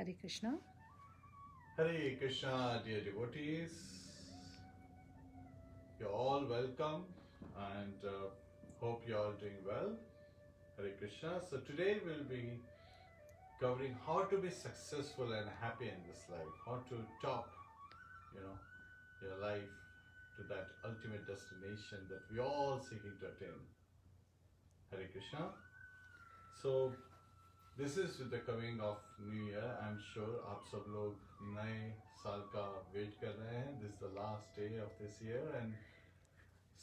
Hare Krishna. Hare Krishna, dear devotees. You're all welcome and hope you're all doing well. Hare Krishna. So today we'll be covering how to be successful and happy in this life, how to top, your life to that ultimate destination that we all seeking to attain. Hare Krishna. So this is with the coming of New Year. I'm sure आप सब लोग नए साल का wait कर रहे हैं. This is the last day of this year and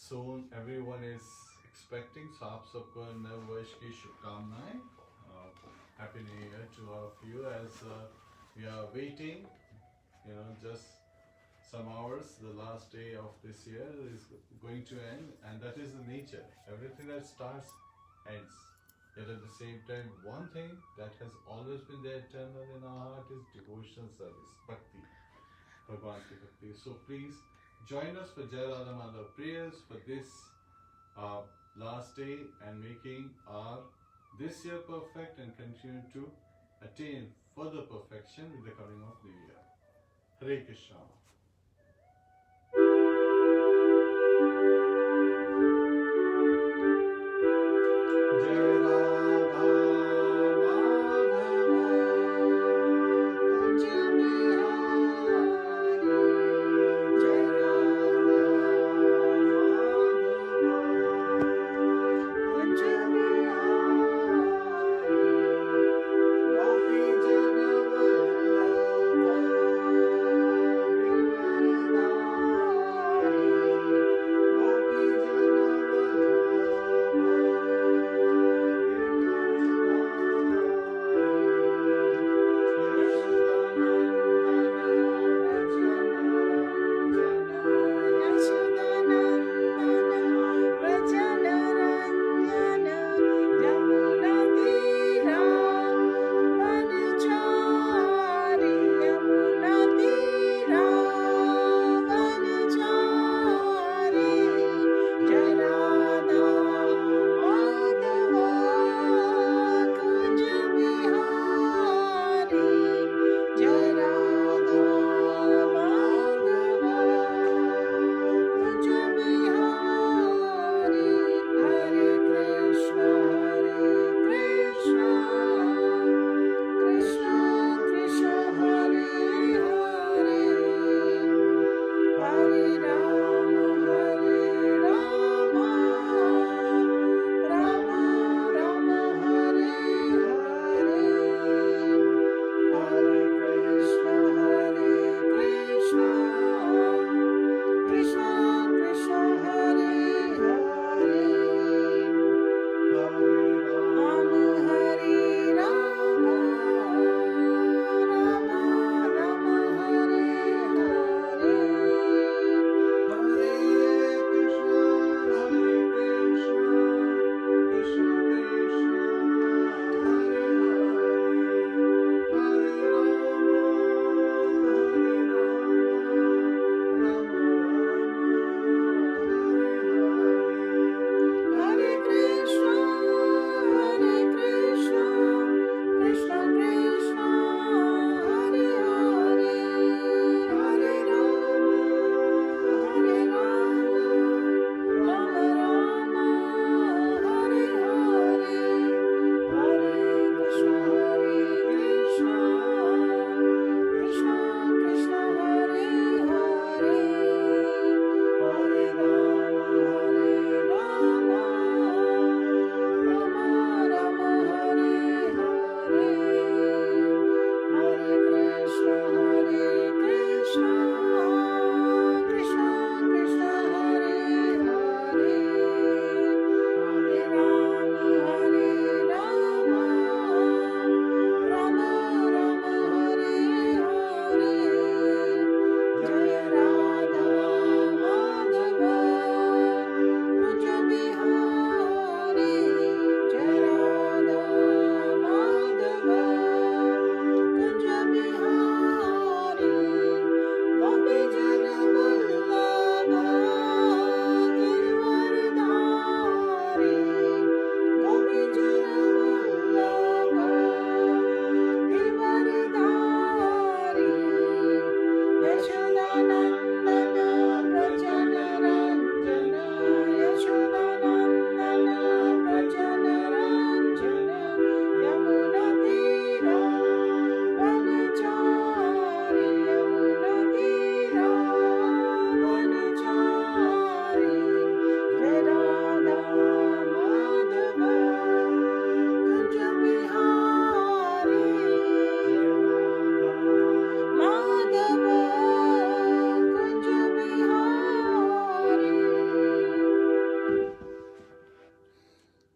soon everyone is expecting. So आप सबको नए वर्ष की शुभकामनाएं. Happy New Year to all of you as we are waiting. Just some hours. The last day of this year is going to end, and that is the nature. Everything that starts ends. Yet at the same time, one thing that has always been there eternal in our heart is devotional service, bhakti, Bhagwan ki bhakti. So please join us for Jai Radha Madhav prayers for this last day and making our this year perfect and continue to attain further perfection with the coming of New Year. Hare Krishna.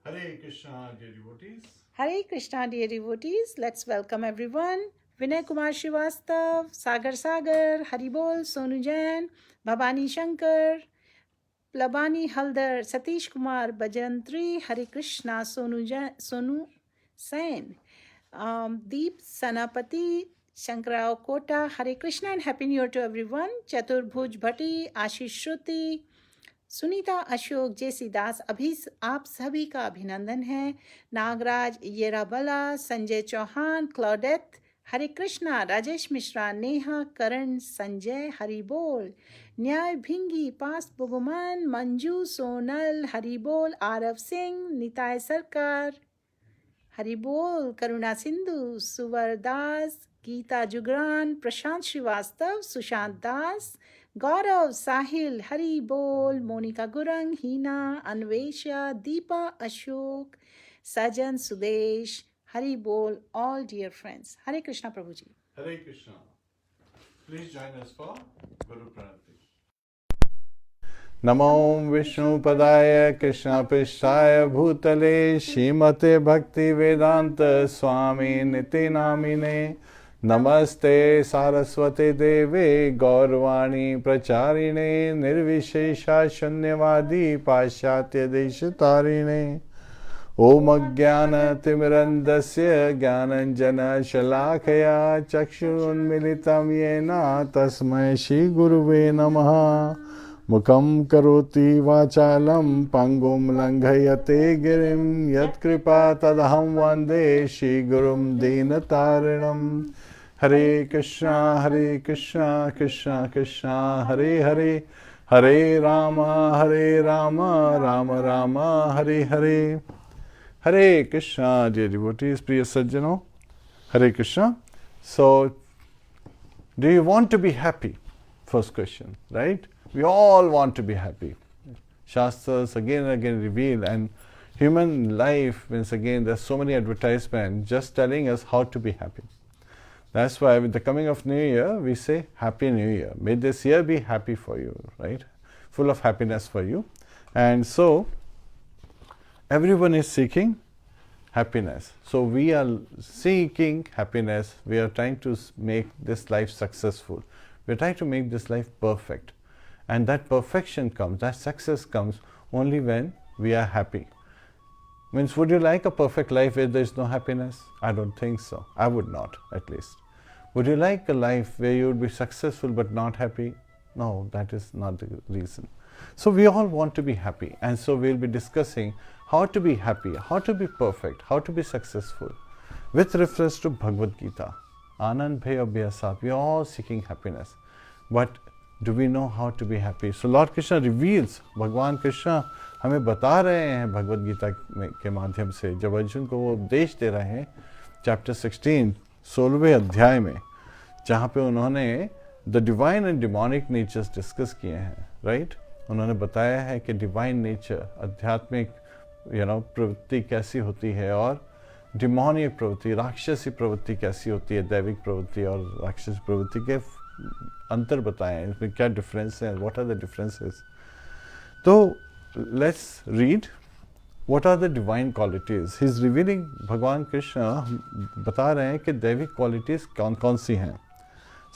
Hare Krishna, dear devotees. Hare Krishna, dear devotees. Let's welcome everyone. Vinay Kumar Srivastav, Sagar, Haribol, Sonu Jain, Bhabani Shankar, Plabani Haldar, Satish Kumar, Bajantri, Hare Krishna, Sonu Sain, Deep Sanapati, Shankarao Kota, Hare Krishna and Happy New Year to everyone. Chatur Bhuj Bhatti, Ashish Shruti, Sunita Ashok जेसी दास, अभी आप सभी का अभिनंदन है। नागराज येराबला, संजय चौहान, क्लॉडेथ, हरे कृष्णा, राजेश मिश्रा, नेहा, करण, संजय, हरि बोल, न्याय भिंगी, पास बुगुमन, मंजू, सोनल, हरि बोल, आरव सिंह, निताय सरकार, हरि बोल, करुणा सिंधु, सुवर दास, गीता जुगरान, प्रशांत श्रीवास्तव, सुशांत दास, गौरव, साहिल, हरि बोल, मोनिका गुरंग, हीना, अन्वेषा, दीपा, अशोक, सजन, सुदेश, हरि बोल, all dear friends. Hare Krishna Prabhuji. Hare Krishna. Please join us for Guru Pranati. नमो विष्णुपदाय कृष्णपृष्ठाय भूतले श्रीमते भक्ति वेदांत स्वामी निति नामिने नमस्ते सारस्वते देवे गौरवाणी प्रचारिणे निर्विशेषा शून्यवादी पाश्चात्य देशतारिणे ओम अज्ञानतिमिरन्दस्य ज्ञानञ्जनशलाकया चक्षुरुन्मिलितं येन तस्मै श्रीगुरुवे नमः। मुखं करोति वाचालं पङ्गुं लङ्घयते गिरिं यत्कृपा तदहं वन्दे श्रीगुरुं दीनतारिणं। हरे कृष्णा कृष्णा कृष्णा हरे हरे, हरे राम राम राम हरे हरे। हरे कृष्णा dear devotees, प्रिय सज्जनों, हरे Krishna. So, do you want to be happy? First question, right? We all want to be happy. Shastras again and again reveal, and human life means again there's so many advertisements just telling us how to be happy. That's why with the coming of New Year, we say Happy New Year. May this year be happy for you, right? Full of happiness for you. And so, everyone is seeking happiness. So we are seeking happiness. We are trying to make this life successful. We are trying to make this life perfect. And that perfection comes, that success comes only when we are happy. Means, would you like a perfect life where there is no happiness? I don't think so. I would not, at least. Would you like a life where you would be successful but not happy? No, that is not the reason. So we all want to be happy, and so we'll be discussing how to be happy, how to be perfect, how to be successful with reference to Bhagavad Gita. Anand Bhai Abhyasat, we are all seeking happiness. But do we know how to be happy? So Lord Krishna reveals, Bhagwan Krishna हमें बता रहे हैं भगवद गीता के माध्यम से, जब अर्जुन को वो उपदेश दे रहे हैं चैप्टर 16 16वें अध्याय में, जहाँ पे उन्होंने the divine and demonic natures discuss किए हैं, राइट? उन्होंने बताया है कि डिवाइन नेचर, आध्यात्मिक प्रवृत्ति कैसी होती है, और डिमोनिक प्रवृत्ति, राक्षसी प्रवृत्ति कैसी होती है, दैविक प्रवृत्ति और राक्षसी प्रवृत्ति के अंतर बताए हैं, इसमें क्या डिफरेंस है, व्हाट आर द डिफरेंसेस। तो let's read what are the divine qualities. He is revealing, भगवान कृष्ण बता रहे हैं कि दैविक क्वालिटीज कौन कौन सी हैं।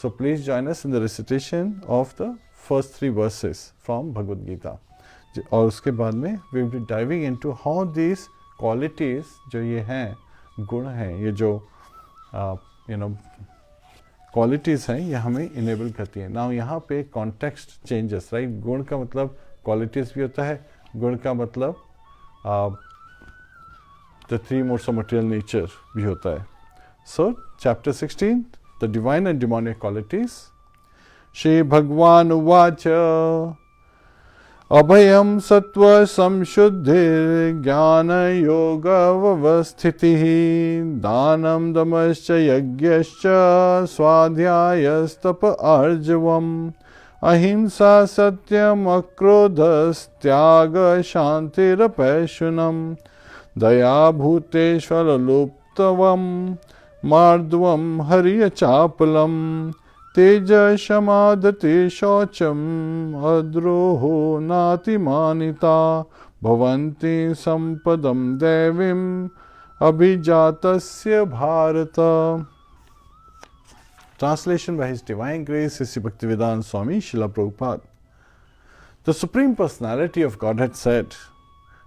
So please join us in the recitation of the first 3 verses from Bhagavad Gita, और उसके बाद में we will be diving into how this qualities, जो ये हैं गुण हैं, ये जो क्वालिटीज हैं, ये हमें इनेबल करती हैं। नाउ यहाँ पे कॉन्टेक्स्ट चेंजेस, राइट? गुण का मतलब क्वालिटीज भी होता है, गुण का मतलब the 3 modes of material nature भी होता है। सो chapter 16, the divine and demonic qualities. Shri भगवान उवाच अभयं सत्व संशुद्धिर् ज्ञान योग व्यवस्थितिः दानं दमश्च यज्ञश्च स्वाध्यायस्तप आर्जवम् अहिंसा सत्यम अक्रोधस्त्याग शांतिरपैशुनम् दया भूतेष्वलुप्तवम् मार्दवम् हरियचापलम् तेज क्षमादति शौचम् अद्रोहो नातिमानिता bhavanti sampadam devim abhijatasya bharata. Translation by His Divine Grace, Sri Bhaktivedanta Swami Srila Prabhupada. The Supreme Personality of Godhead said,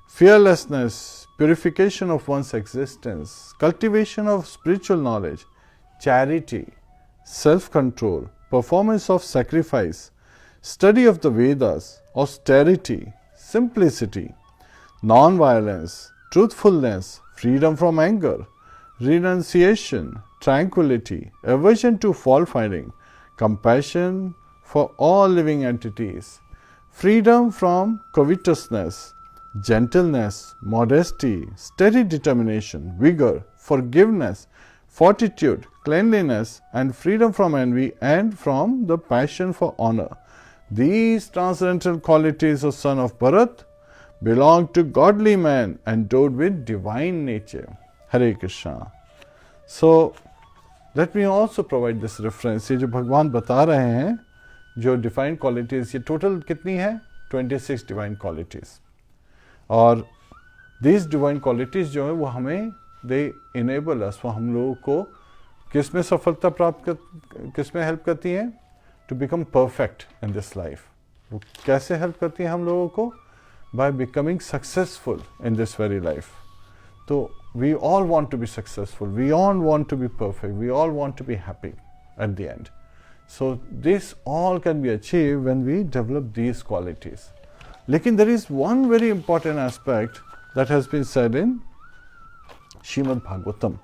fearlessness, purification of one's existence, cultivation of spiritual knowledge, charity, self-control, performance of sacrifice, study of the Vedas, austerity, simplicity, non-violence, truthfulness, freedom from anger, renunciation, tranquility, aversion to fault-finding, compassion for all living entities, freedom from covetousness, gentleness, modesty, steady determination, vigor, forgiveness, fortitude, cleanliness, and freedom from envy and from the passion for honor. These transcendental qualities of son of Bharat belong to godly man endowed with divine nature. Hare Krishna. So, let me also provide this reference. ये जो भगवान बता रहे हैं जो divine qualities, ये total कितनी है? 26 डिवाइन क्वालिटीज़. और these डिवाइन क्वालिटीज़ जो है वो हमें दे इनेबल अस, वो हम लोगों को किस में सफलता प्राप्त कर, किस में हेल्प करती हैं? To become perfect in this life. वो कैसे हेल्प करती हैं हम लोगों को? By becoming successful in this very life. तो we all want to be successful, we all want to be perfect, we all want to be happy at the end. So this all can be achieved when we develop these qualities. Lekin there is one very important aspect that has been said in Srimad Bhagavatam.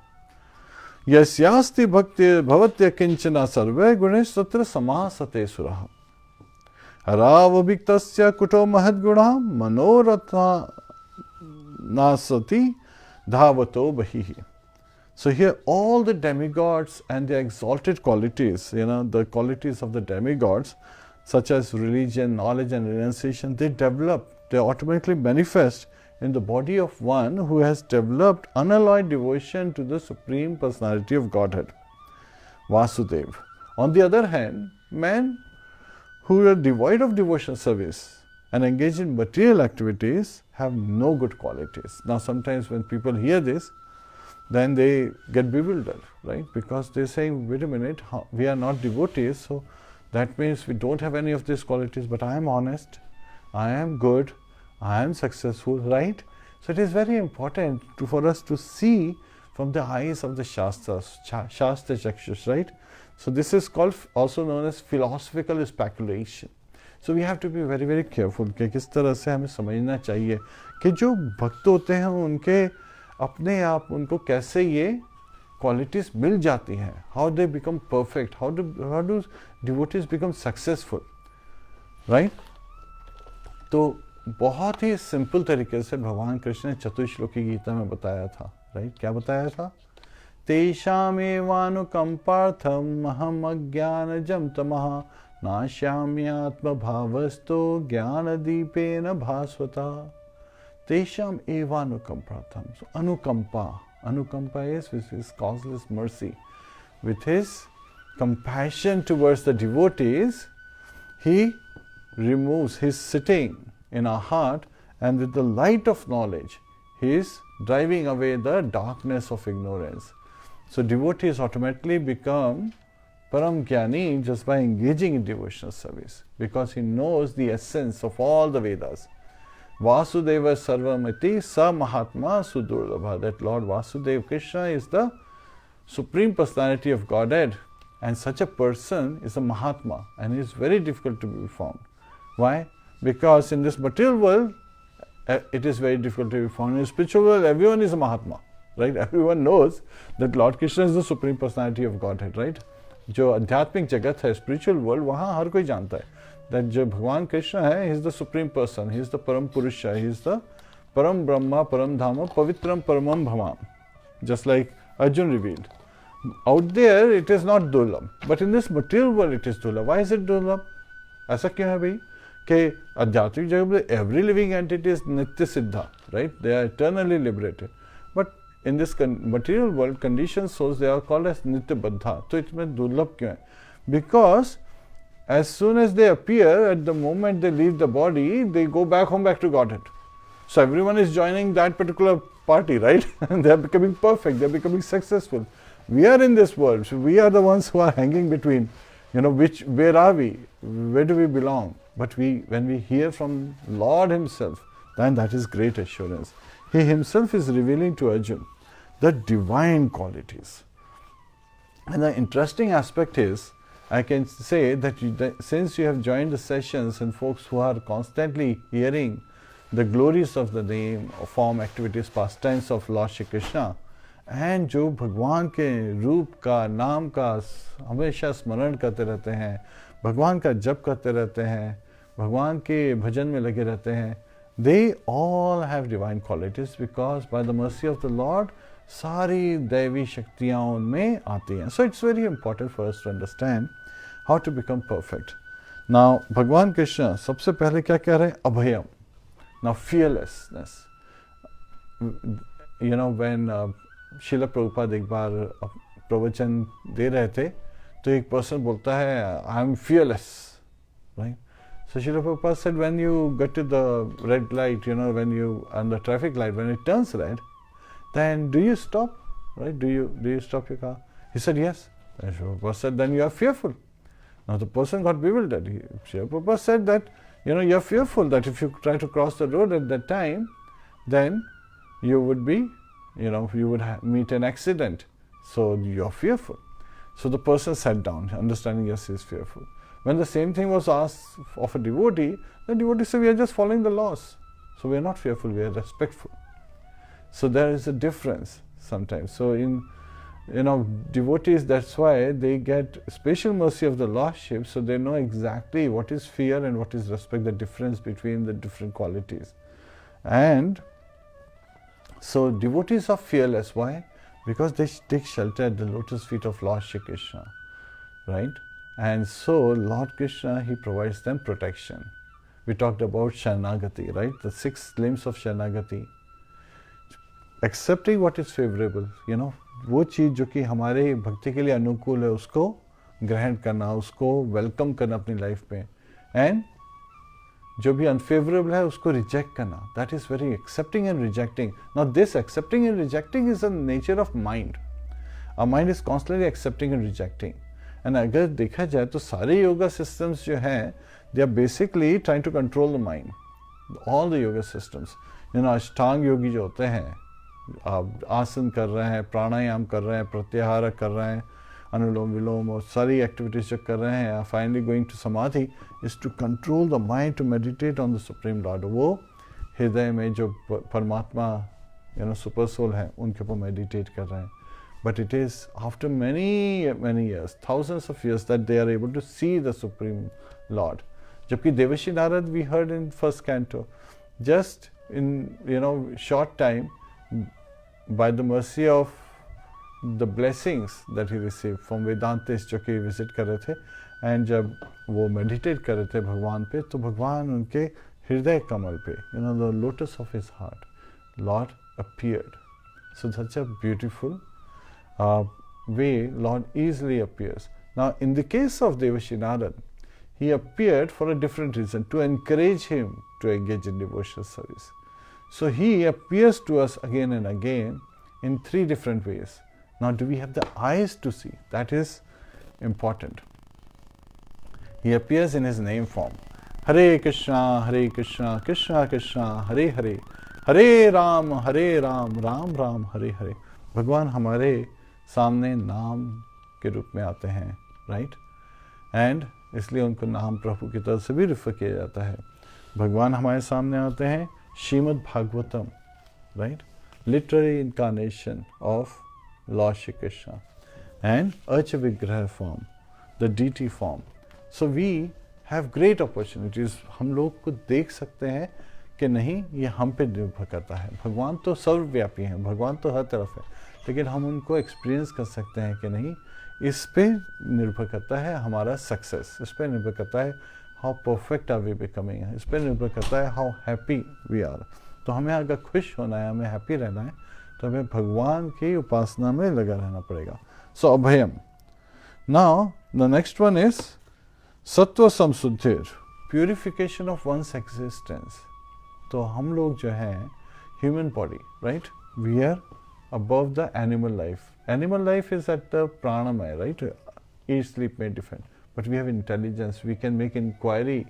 Yasyasti bhakti bhavatya kinchana sarve gunesh tatra samasate suraha. Haravabhiktasya kuto mahadguna manoratha nasati dhavato bahihi. So here all the demigods and their exalted qualities, the qualities of the demigods, such as religion, knowledge and renunciation, they develop, they automatically manifest in the body of one who has developed unalloyed devotion to the Supreme Personality of Godhead, Vasudeva. On the other hand, men who are devoid of devotional service and engage in material activities have no good qualities. Now sometimes when people hear this, then they get bewildered, right? Because they say, wait a minute, we are not devotees, so that means we don't have any of these qualities, but I am honest, I am good, I am successful, right? So it is very important for us to see from the eyes of the Shastras, Shastra Chakshus, right? So this is called, also known as philosophical speculation. So we have to be very, very careful कि किस तरह से हमें समझना चाहिए कि जो भक्त होते हैं उनके अपने आप उनको कैसे ये qualities मिल जाती हैं. How they become perfect, how do devotees become successful, right? तो बहुत ही सिंपल तरीके से भगवान कृष्ण ने चतुश्लोकी गीता में बताया था, राइट? क्या बताया था? तेषामेवानुकंपार्थम अहम अज्ञानजं तमः नाश्याम्यात्मभावस्तो ज्ञानदीपेन भास्वता. तेषाम एवानुकंपार्थम. So anukampa is with his causeless mercy, with his compassion towards the devotees, he removes, his sitting in our heart, and with the light of knowledge, he is driving away the darkness of ignorance. So devotees automatically become Param Jnani just by engaging in devotional service, because he knows the essence of all the Vedas. Vasudeva Sarvamati Sa Mahatma Sudurlabha. That Lord Vasudeva Krishna is the Supreme Personality of Godhead, and such a person is a Mahatma, and he is very difficult to be found. Why? Because in this material world, it is very difficult to be found. In spiritual world, everyone is a Mahatma, right? Everyone knows that Lord Krishna is the Supreme Personality of Godhead, right? जो आध्यात्मिक जगत है, spiritual world, वहाँ हर कोई जानता है that जो भगवान कृष्ण है, he is the Supreme Person, he is the Param Purusha, he is the Param Brahma, Param Dhama, Pavitram Paramam Bhamam, just like Arjun revealed. Out there, it is not Durlabh, but in this material world, it is Durlabh. Why is it Durlabh? ऐसा क्यों है भाई? कि आध्यात्मिक जगत में every living entity is Nitya Siddha, right? They are eternally liberated. But in this material world, conditioned souls, they are called as Nitya Baddha. So इसमें दुर्लभ क्यों है? Because as soon as they appear, at the moment they leave the body, they go back home, back to Godhead. So everyone is joining that particular party, right? And they are becoming perfect, they are becoming successful. We are in this world, so we are the ones who are hanging between, where are we? Where do we belong? But when we hear from Lord Himself, then that is great assurance. He Himself is revealing to Arjun the divine qualities. And the interesting aspect is, I can say that since you have joined the sessions and folks who are constantly hearing the glories of the name, form, activities, pastimes of Lord Shri Krishna, and जो भगवान के रूप का, नाम का हमेशा स्मरण करते रहते हैं, भगवान का जप करते रहते हैं, भगवान के भजन में लगे रहते हैं, they all have divine qualities because by the mercy of the Lord, सारी दैवी शक्तियाँ उनमें आती हैं. So it's very important for us to understand how to become perfect. Now, भगवान कृष्ण सबसे पहले क्या कह रहे हैं? अभयम. Now, fearlessness. When Srila Prabhupada एक बार प्रवचन दे रहे थे, तो एक पर्सन बोलता है, I am fearless, right? So Srila Prabhupada said, when you get to the red light, when you on the traffic light, when it turns red, then do you stop, right? Do you stop your car? He said, yes. And Srila Prabhupada said, then you are fearful. Now the person got bewildered. Srila Prabhupada said that, you are fearful that if you try to cross the road at that time, then you would be, you would meet an accident. So you are fearful. So the person sat down, understanding, yes, he is fearful. When the same thing was asked of a devotee, the devotee said, we are just following the laws. So we are not fearful, we are respectful. So there is a difference sometimes. So in devotees, that's why they get special mercy of the Lordship, so they know exactly what is fear and what is respect, the difference between the different qualities. And so devotees are fearless. Why? Because they take shelter at the lotus feet of Lord Shri Krishna, right? And so Lord Krishna, He provides them protection. We talked about Sharanagati, right? The 6 limbs of Sharanagati. Accepting what is favorable, वो चीज़ जो कि हमारे भक्ति के लिए अनुकूल है, उसको ग्रहण करना, उसको वेलकम करना अपनी लाइफ में, एंड जो भी अनफेवरेबल है उसको रिजेक्ट करना. That is very accepting and rejecting. Now this accepting and rejecting is the nature of mind. Our mind is constantly accepting and rejecting. And अगर देखा जाए तो सारे योगा सिस्टम्स जो हैं, they are basically trying to control the mind. All the yoga systems, Ashtanga yogi जो होते हैं, आप आसन कर रहे हैं, प्राणायाम कर रहे हैं, प्रत्याहार कर रहे हैं, अनुलोम विलोम और सारी एक्टिविटीज़ जो कर रहे हैं, finally going to samadhi is to control the mind, to meditate on the supreme lord. वो हृदय में जो परमात्मा सुपर सोल है, उनके ऊपर मेडिटेट कर रहे हैं. But it is after many years, thousands of years, that they are able to see the supreme Lord. जबकि देवर्षि Narad, we heard in first canto, just in short time, by the mercy of the blessings that he received from Vedantis जो कि visit कर रहे थे, and जब वो meditate कर रहे थे भगवान पे, तो भगवान उनके हृदय कमल पे, the lotus of his heart, Lord appeared. So such a beautiful way Lord easily appears. Now in the case of Devashi Narad, he appeared for a different reason, to encourage him to engage in devotional service. So he appears to us again and again in 3 different ways. Now do we have the eyes to see? That is important. He appears in his name form. Hare Krishna, Krishna Krishna, Hare Hare, Hare Ram, Ram Ram, Hare Hare. भगवान हमारे सामने नाम के रूप में आते हैं, right? And इसलिए उनको नाम प्रभु की तरफ से भी रिफर किया जाता है. भगवान हमारे सामने आते हैं Shrimad Bhagavatam, right? Literary incarnation of Lord Shri Krishna, and Archa Vigraha form, the deity form. So we have great opportunities. हम लोग को देख सकते हैं कि नहीं, ये हम पे निर्भर करता है. भगवान तो सर्वव्यापी हैं, भगवान तो हर तरफ है, लेकिन हम उनको एक्सपीरियंस कर सकते हैं कि नहीं, इस पे निर्भर करता है हमारा सक्सेस. इस पे निर्भर करता है how perfect are we becoming. इस पर निर्भर करता है हाउ हैप्पी वी आर. तो हमें अगर खुश होना है, हमें हैप्पी रहना है, तो हमें भगवान की उपासना में लगा रहना पड़ेगा. सो अभयम. Now the next one is सत्व संशुद्धिर, प्यूरिफिकेशन ऑफ वंस एग्जिस्टेंस. तो हम लोग जो हैं human body, right, we are above the animal life. Animal life is at the pranamaya, right? Eat, sleep, may defend. But we have intelligence. We can make inquiry.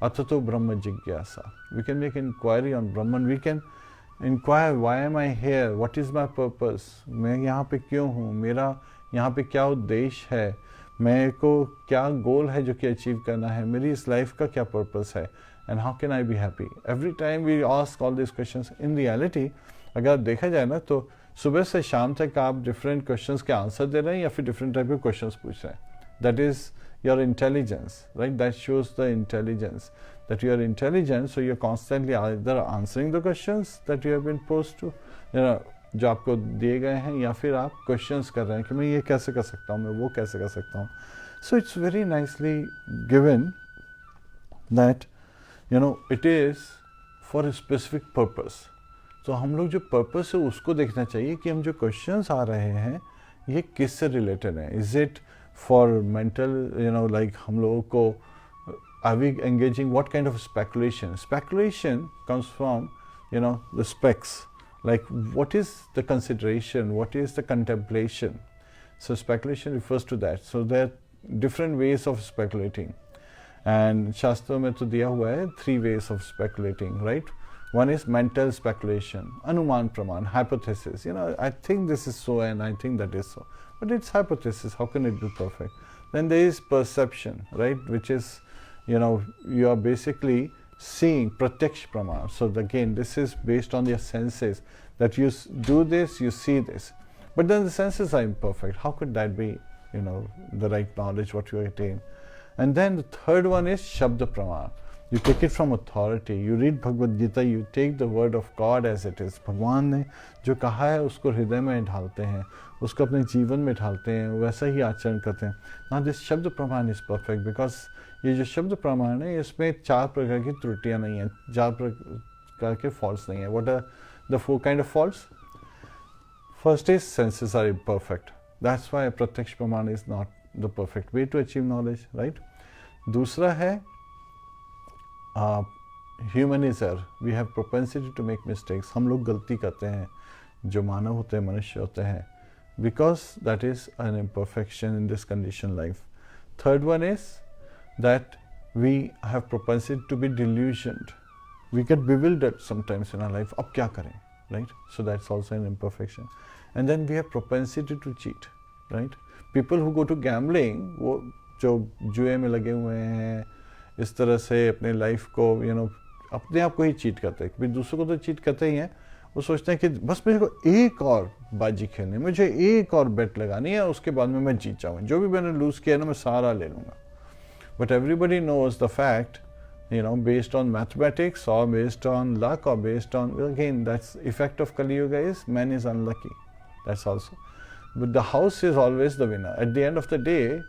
Atato Brahma Jigyasa. We can make inquiry on Brahman. We can inquire, why am I here? What is my purpose? मैं यहाँ पे क्यों हूँ? मेरा यहाँ पे क्या उद्देश्य है? मेरे को क्या गोल है जो कि अचीव करना है? मेरी इस लाइफ का क्या पर्पस है? And how can I be happy? Every time we ask all these questions, in reality, अगर देखा जाए ना तो सुबह से शाम तक आप डिफरेंट क्वेश्चंस के आंसर दे रहे हैं या फिर डिफरेंट टाइप के क्वेश्चंस पूछ रहे हैं. That is your intelligence, right? That shows the intelligence that you are intelligent. So you are constantly either answering the questions that you have been posed to, जो आपको दिए गए हैं, या फिर आप क्वेश्चंस कर रहे हैं कि मैं ये कैसे कर सकता हूँ, मैं वो कैसे कर सकता हूँ. So it's very nicely given that it is for a specific purpose. तो हम लोग जो पर्पस है उसको देखना चाहिए कि हम जो क्वेश्चंस आ रहे हैं ये किससे रिलेटेड है. Is it for mental, like हम लोगों को are we engaging what kind of speculation. Speculation comes from the specs, like what is the consideration, what is the contemplation. So speculation refers to that. So there are different ways of speculating, and शास्त्रों में तो दिया हुआ है 3 ways of speculating, right? One is mental speculation, anuman praman, hypothesis. I think this is so and I think that is so, but it's hypothesis. How can it be perfect? Then there is perception, right, which is you are basically seeing pratyaksh praman. So again, this is based on your senses, that you do this, you see this, but then the senses are imperfect. How could that be the right knowledge what you attain? And then the third one is shabda praman. You take it from authority. You read Bhagavad Gita, you take the word of God as it is. भगवान ने जो कहा है उसको हृदय में ढालते हैं, उसको अपने जीवन में ढालते हैं, वैसा ही आचरण करते हैं. Now this शब्द प्रमाण is perfect because ये जो शब्द प्रमाण है इसमें 4 प्रकार की त्रुटियां नहीं हैं, 4 प्रकार के faults नहीं है. What are the 4 kind of faults? First is senses are imperfect. That's why प्रत्यक्ष प्रमाण is not the perfect way to achieve knowledge, right? दूसरा है human is error. We have propensity to make mistakes. हम लोग गलती करते हैं, जो मानव होते हैं, मनुष्य होते हैं, because that is an imperfection in this conditioned life. Third one is that we have propensity to be delusioned. We get bewildered sometimes in our life. अब क्या करें, right? So that's also an imperfection. And then we have propensity to cheat, right? People who go to gambling, वो जो जुए में लगे हुए हैं, इस तरह से अपने लाइफ को अपने आप को ही चीट करते हैं. कभी दूसरों को तो चीट करते ही हैं. वो सोचते हैं कि बस मेरे को एक और बाजी खेलनी, मुझे एक और बेट लगानी है, उसके बाद में मैं जीत जाऊँ, जो भी मैंने लूज किया ना मैं सारा ले लूँगा. But everybody knows the fact, based on mathematics or based on luck or based on, again, that's effect of Kali Yuga is man is unlucky. That's also. But the house is always the winner. At the end of the day,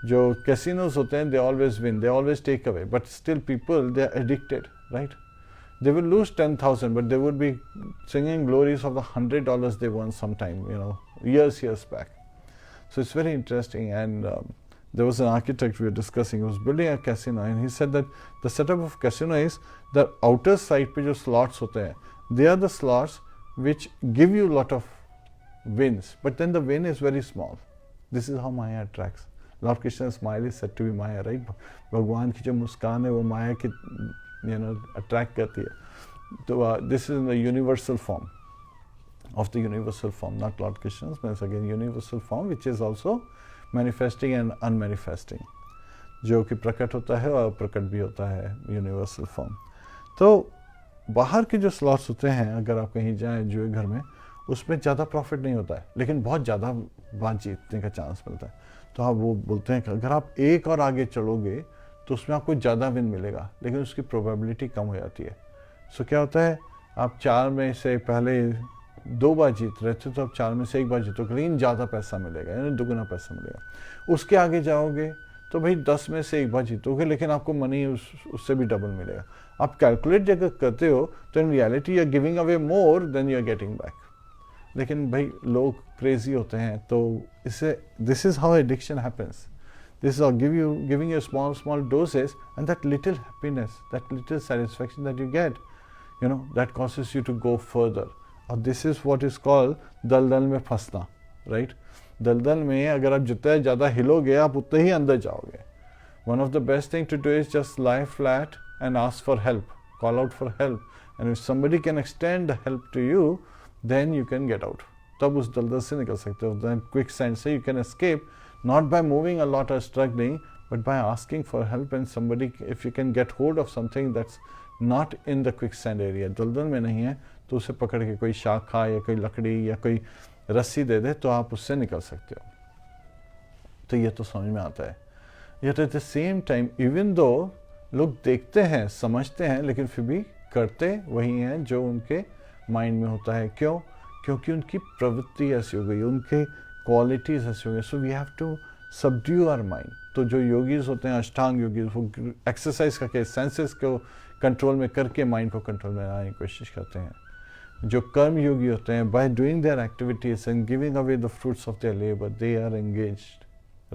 जो casinos होते हैं, they always win, they always take away, but still people, they are addicted, right? They will lose 10,000, but they would be singing glories of the $100 they won sometime, years back. So it's very interesting. And there was an architect we were discussing, he was building a casino, and he said that the setup of casino is the outer side पे जो slots होते हैं, they are the slots which give you a lot of wins, but then the win is very small. This is how Maya attracts. Lord Krishna's smile is said to be Maya, right? भगवान की जो मुस्कान है वो माया की attract करती है. So this is in the universal form of the universal form, not Lord Krishna's, but again universal form, which is also manifesting and unmanifesting, जो कि प्रकट होता है और प्रकट भी होता है, universal form. तो बाहर के जो स्लॉट्स होते हैं, अगर आप कहीं जाएं जुए घर में, उसमें ज़्यादा प्रॉफिट नहीं होता है, लेकिन बहुत ज़्यादा बात जीतने का चांस मिलता है. तो आप वो बोलते हैं कि अगर आप एक और आगे चलोगे तो उसमें आपको ज़्यादा विन मिलेगा, लेकिन उसकी प्रोबेबिलिटी कम हो जाती है. सो क्या होता है, आप 4 में से पहले 2 बार जीत रहे थे तो आप 4 में से 1 बार जीतोगे, लेकिन ज़्यादा पैसा मिलेगा, यानी दुगुना पैसा मिलेगा. उसके आगे जाओगे तो भाई 10 में से 1 बार जीतोगे, लेकिन आपको मनी उससे भी डबल मिलेगा. आप कैलकुलेट जब करते हो तो in reality you are giving away more than you are getting back. लेकिन भाई लोग क्रेजी होते हैं, तो इससे this is how addiction happens. This is all giving you small doses, and that little happiness, that little satisfaction that you get, that causes you to go further. और this is what is called दलदल में फंसना, right? दलदल में अगर आप जितना ज़्यादा हिलोगे आप उतने ही अंदर जाओगे. One of the best thing to do is just lie flat and ask for help, call out for help, and if somebody can extend the help to you, then you can get out. तब उस दलदल से निकल सकते हो. Then quicksand से you can escape not by moving a lot or struggling, but by asking for help, and somebody, if you can get hold of something that's not in the quicksand area, दलदल में नहीं है, तो उसे पकड़ के कोई शाखा या कोई लकड़ी या कोई रस्सी दे दे तो आप उससे निकल सकते हो. तो ये तो समझ में आता है. Yet at the same time, even though लोग देखते हैं, समझते हैं, लेकिन फिर भी करते वही हैं जो उनके माइंड में होता है. क्यों? क्योंकि उनकी प्रवृत्ति ऐसी हो गई, उनके क्वालिटीज ऐसी हो गई. सो we have to subdue our mind. तो जो योगीज होते हैं, अष्टांग योगीज, वो एक्सरसाइज करके सेंसेस को कंट्रोल में करके माइंड को कंट्रोल में लाने की कोशिश करते हैं. जो कर्म योगी होते हैं, by doing their activities and giving away the fruits of their labour, they are engaged,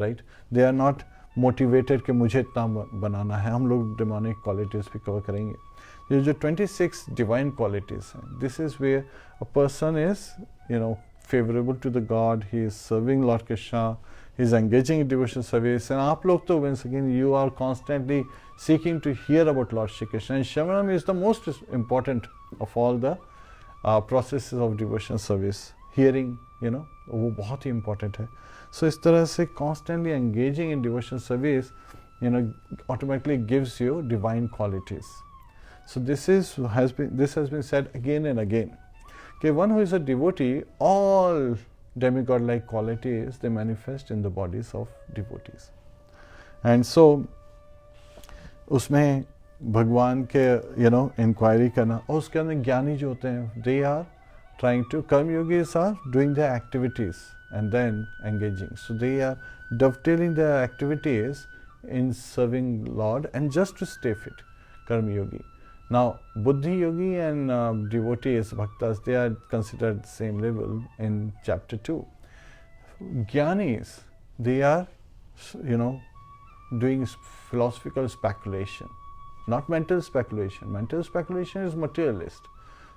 right? They are not motivated कि मुझे इतना बनाना है. हम लोग डिमोनिक क्वालिटीज भी कवर करेंगे. ये जो 26 डिवाइन क्वालिटीज हैं, this is where a person is favourable to the God, he is serving lord Krishna, he is engaging in devotional service. And आप लोग तो once again you are constantly seeking to hear about Lord Shri Krishna, and Shravanam is the most important of all the processes of devotional service. Hearing, वो बहुत ही important है. So इस तरह से constantly engaging in devotional service, automatically gives you divine qualities. So this has been said again and again. Okay, one who is a devotee, all demigod-like qualities, they manifest in the bodies of devotees. And so उसमें भगवान के inquiry करना, और उसके अंदर ज्ञानी जो होते हैं, they are trying to, कर्म yogis are doing their activities and then engaging. So they are dovetailing their activities in serving Lord and just to stay fit, कर्म yogi. Now, Buddhi yogi and devotees, bhaktas, they are considered the same level in chapter 2. Jnanis, they are, doing philosophical speculation, not mental speculation. Mental speculation is materialist.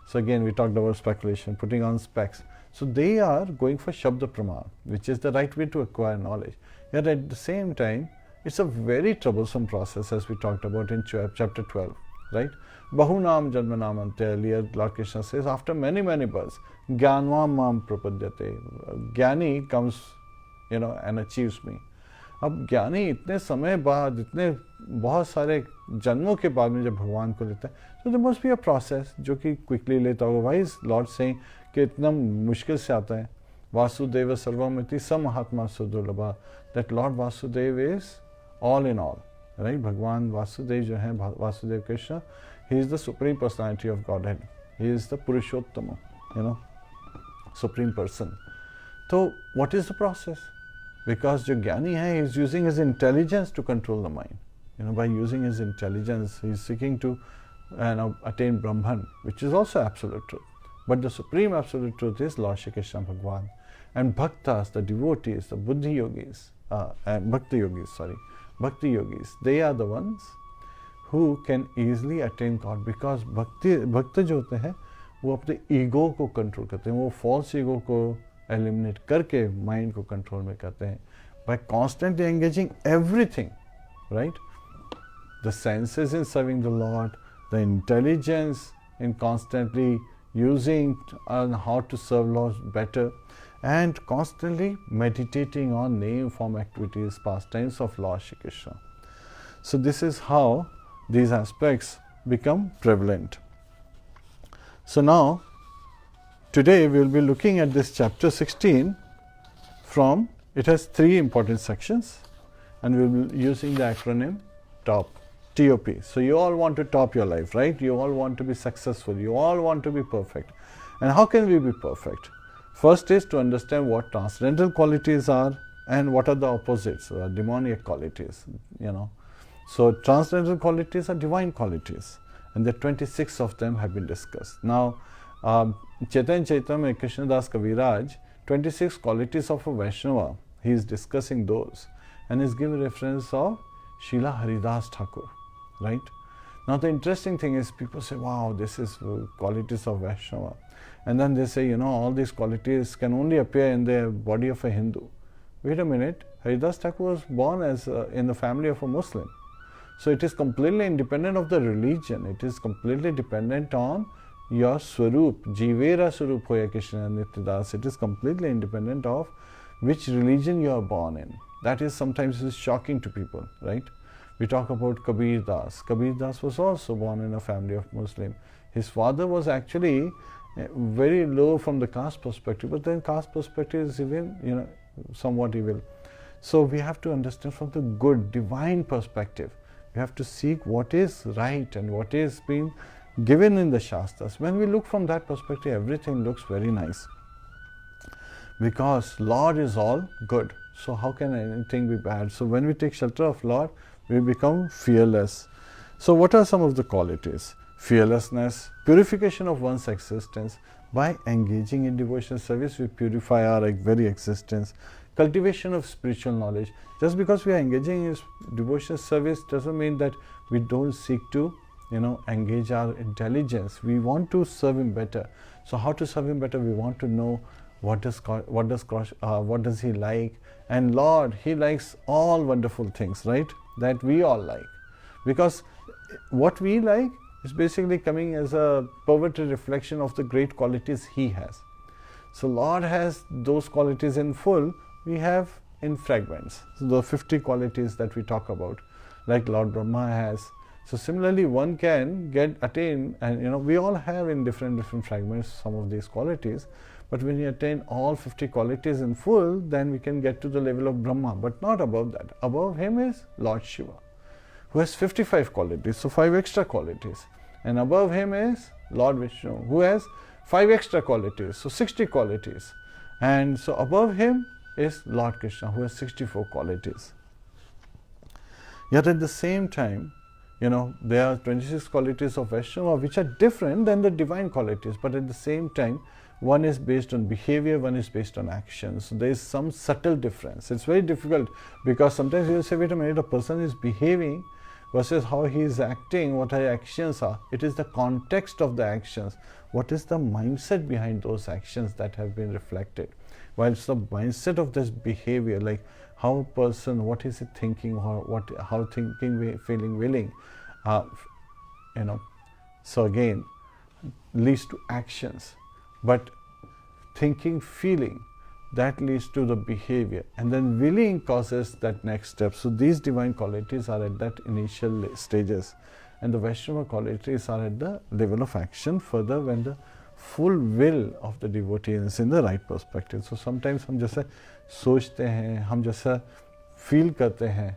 So again, we talked about speculation, putting on specs. So they are going for Shabda Praman, which is the right way to acquire knowledge. Yet at the same time, it's a very troublesome process, as we talked about in chapter 12, right? Bahunam Janmanam Ante, earlier Lord Krishna says, after many births, Gyanvam Mam Prapadyate. Gyani comes, and achieves me. अब ज्ञानी इतने समय बाद, इतने बहुत सारे जन्मों के बाद में जब भगवान को लेता है, तो there must be a process जो कि क्विकली लेता होगा. व्हाई इज लॉर्ड सेइंग कि इतना मुश्किल से आता है? वासुदेव सर्वमिति स महात्मा सुदुर्लभा. That Lord Vasudeva is all in all, right? भगवान वासुदेव जो है, Vasudeva Krishna, he is the supreme personality of Godhead. He is the Purushottam, supreme person. तो what is the process? Because जो ज्ञानी है, he is using his intelligence to control the mind. By using his intelligence, he is seeking to attain Brahman, which is also absolute truth. But the supreme absolute truth is Lord Shri Krishna Bhagwan. And bhaktas, the devotees, the buddhi yogis, bhakti yogis, they are the ones who can easily attain God. Because bhakta जो होते हैं, वो अपने ego को control करते हैं, वो false ego को eliminate करके mind को control में करते हैं by constantly engaging everything, right? The senses in serving the Lord, the intelligence in constantly using on how to serve Lord better, and constantly meditating on name, form, activities, pastimes of Lord Shri Krishna. So this is how these aspects become prevalent. So now, today we will be looking at this chapter 16 from, it has 3 important sections, and we will be using the acronym TOP, T-O-P. So you all want to top your life, right? You all want to be successful. You all want to be perfect. And how can we be perfect? First is to understand what transcendental qualities are and what are the opposites, or demoniac qualities, So transcendental qualities are divine qualities, and the 26 of them have been discussed. Now, Chaitanya Charitamrita Krishnadas Kaviraj, 26 qualities of a Vaishnava, he is discussing those, and is giving reference of Srila Haridas Thakur, right? Now the interesting thing is people say, wow, this is qualities of Vaishnava. And then they say, all these qualities can only appear in the body of a Hindu. Wait a minute, Haridas Thakur was born in the family of a Muslim. So it is completely independent of the religion. It is completely dependent on your Swarup, Jivera Swarup Hoya Krishna Nityadas. It is completely independent of which religion you are born in. That is sometimes is shocking to people, right? We talk about Kabir Das. Kabir Das was also born in a family of Muslim. His father was actually very low from the caste perspective, but then caste perspective is even, somewhat evil. So we have to understand from the good, divine perspective. We have to seek what is right and what is being given in the Shastras. When we look from that perspective, everything looks very nice. Because Lord is all good. So how can anything be bad? So when we take shelter of Lord, we become fearless. So what are some of the qualities? Fearlessness, purification of one's existence. By engaging in devotional service, we purify our very existence. Cultivation of spiritual knowledge. Just because we are engaging in devotional service doesn't mean that we don't seek to, engage our intelligence. We want to serve Him better. So how to serve Him better? We want to know what does He like. And Lord, He likes all wonderful things, right? That we all like. Because what we like is basically coming as a perverted reflection of the great qualities He has. So Lord has those qualities in full, we have in fragments. So the 50 qualities that we talk about, like Lord Brahma has. So similarly, one can attain, and we all have in different fragments some of these qualities. But when you attain all 50 qualities in full, then we can get to the level of Brahma, but not above that. Above him is Lord Shiva, who has 55 qualities, so 5 extra qualities. And above him is Lord Vishnu, who has 5 extra qualities, so 60 qualities. And so above him is Lord Krishna, who has 64 qualities. Yet at the same time, there are 26 qualities of Vaishnava which are different than the divine qualities, but at the same time, one is based on behavior, one is based on action. So there is some subtle difference. It's very difficult because sometimes you will say, wait a minute, a person is behaving versus how he is acting, what her actions are. It is the context of the actions. What is the mindset behind those actions that have been reflected? While it's the mindset of this behavior, like how a person, what is he thinking, or how thinking, feeling, willing, So again, leads to actions. But thinking, feeling, that leads to the behavior, and then willing causes that next step. So these divine qualities are at that initial stages, and the Vaishnava qualities are at the level of action further when the full will of the devotee is in the right perspective. So sometimes हम जैसे सोचते हैं, हम जैसा feel करते हैं,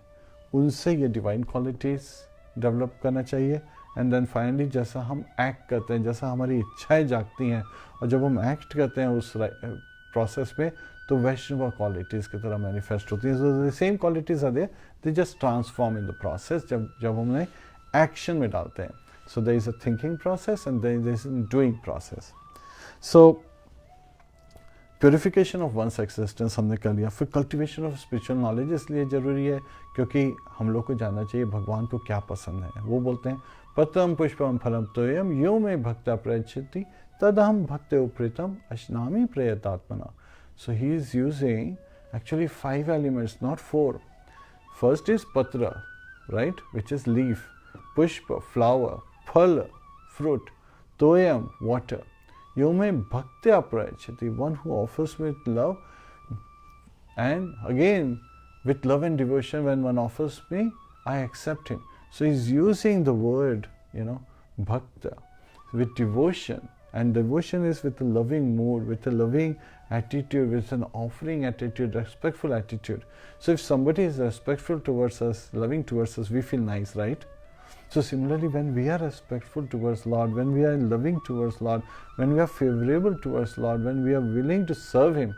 उनसे ये divine qualities develop करना चाहिए. एंड देन फाइनली जैसा हम एक्ट करते हैं, जैसा हमारी इच्छाएं जागती हैं, और जब हम एक्ट करते हैं उस प्रोसेस में, तो वैष्णव क्वालिटीज़ की तरह मैनिफेस्ट होती हैं. So the same qualities are there, they just transform in the process जब हमने एक्शन में डालते हैं. So there is a thinking process and there is a doing process. So purification of one's existence हमने कर लिया. फिर कल्टिवेशन ऑफ स्पिरिचुअल नॉलेज इसलिए ज़रूरी है क्योंकि हम लोग को जानना चाहिए भगवान को क्या पसंद है. वो बोलते हैं पत्रम पुष्पम फलम तोयम यो में भक्ता प्रयच्छति तदहम भक्ते प्रीतम अश्नामी प्रयतात्मना. So he is using actually 5 elements, not 4. First is patra, right, which is leaf, pushpa, flower, phala, fruit, toyam, water. Yome bhaktya prayachati, one who offers with love, and again with love and devotion. When one offers me, I accept him. So he's using the word, bhakta, with devotion. And devotion is with a loving mood, with a loving attitude, with an offering attitude, respectful attitude. So if somebody is respectful towards us, loving towards us, we feel nice, right? So similarly, when we are respectful towards Lord, when we are loving towards Lord, when we are favorable towards Lord, when we are willing to serve Him,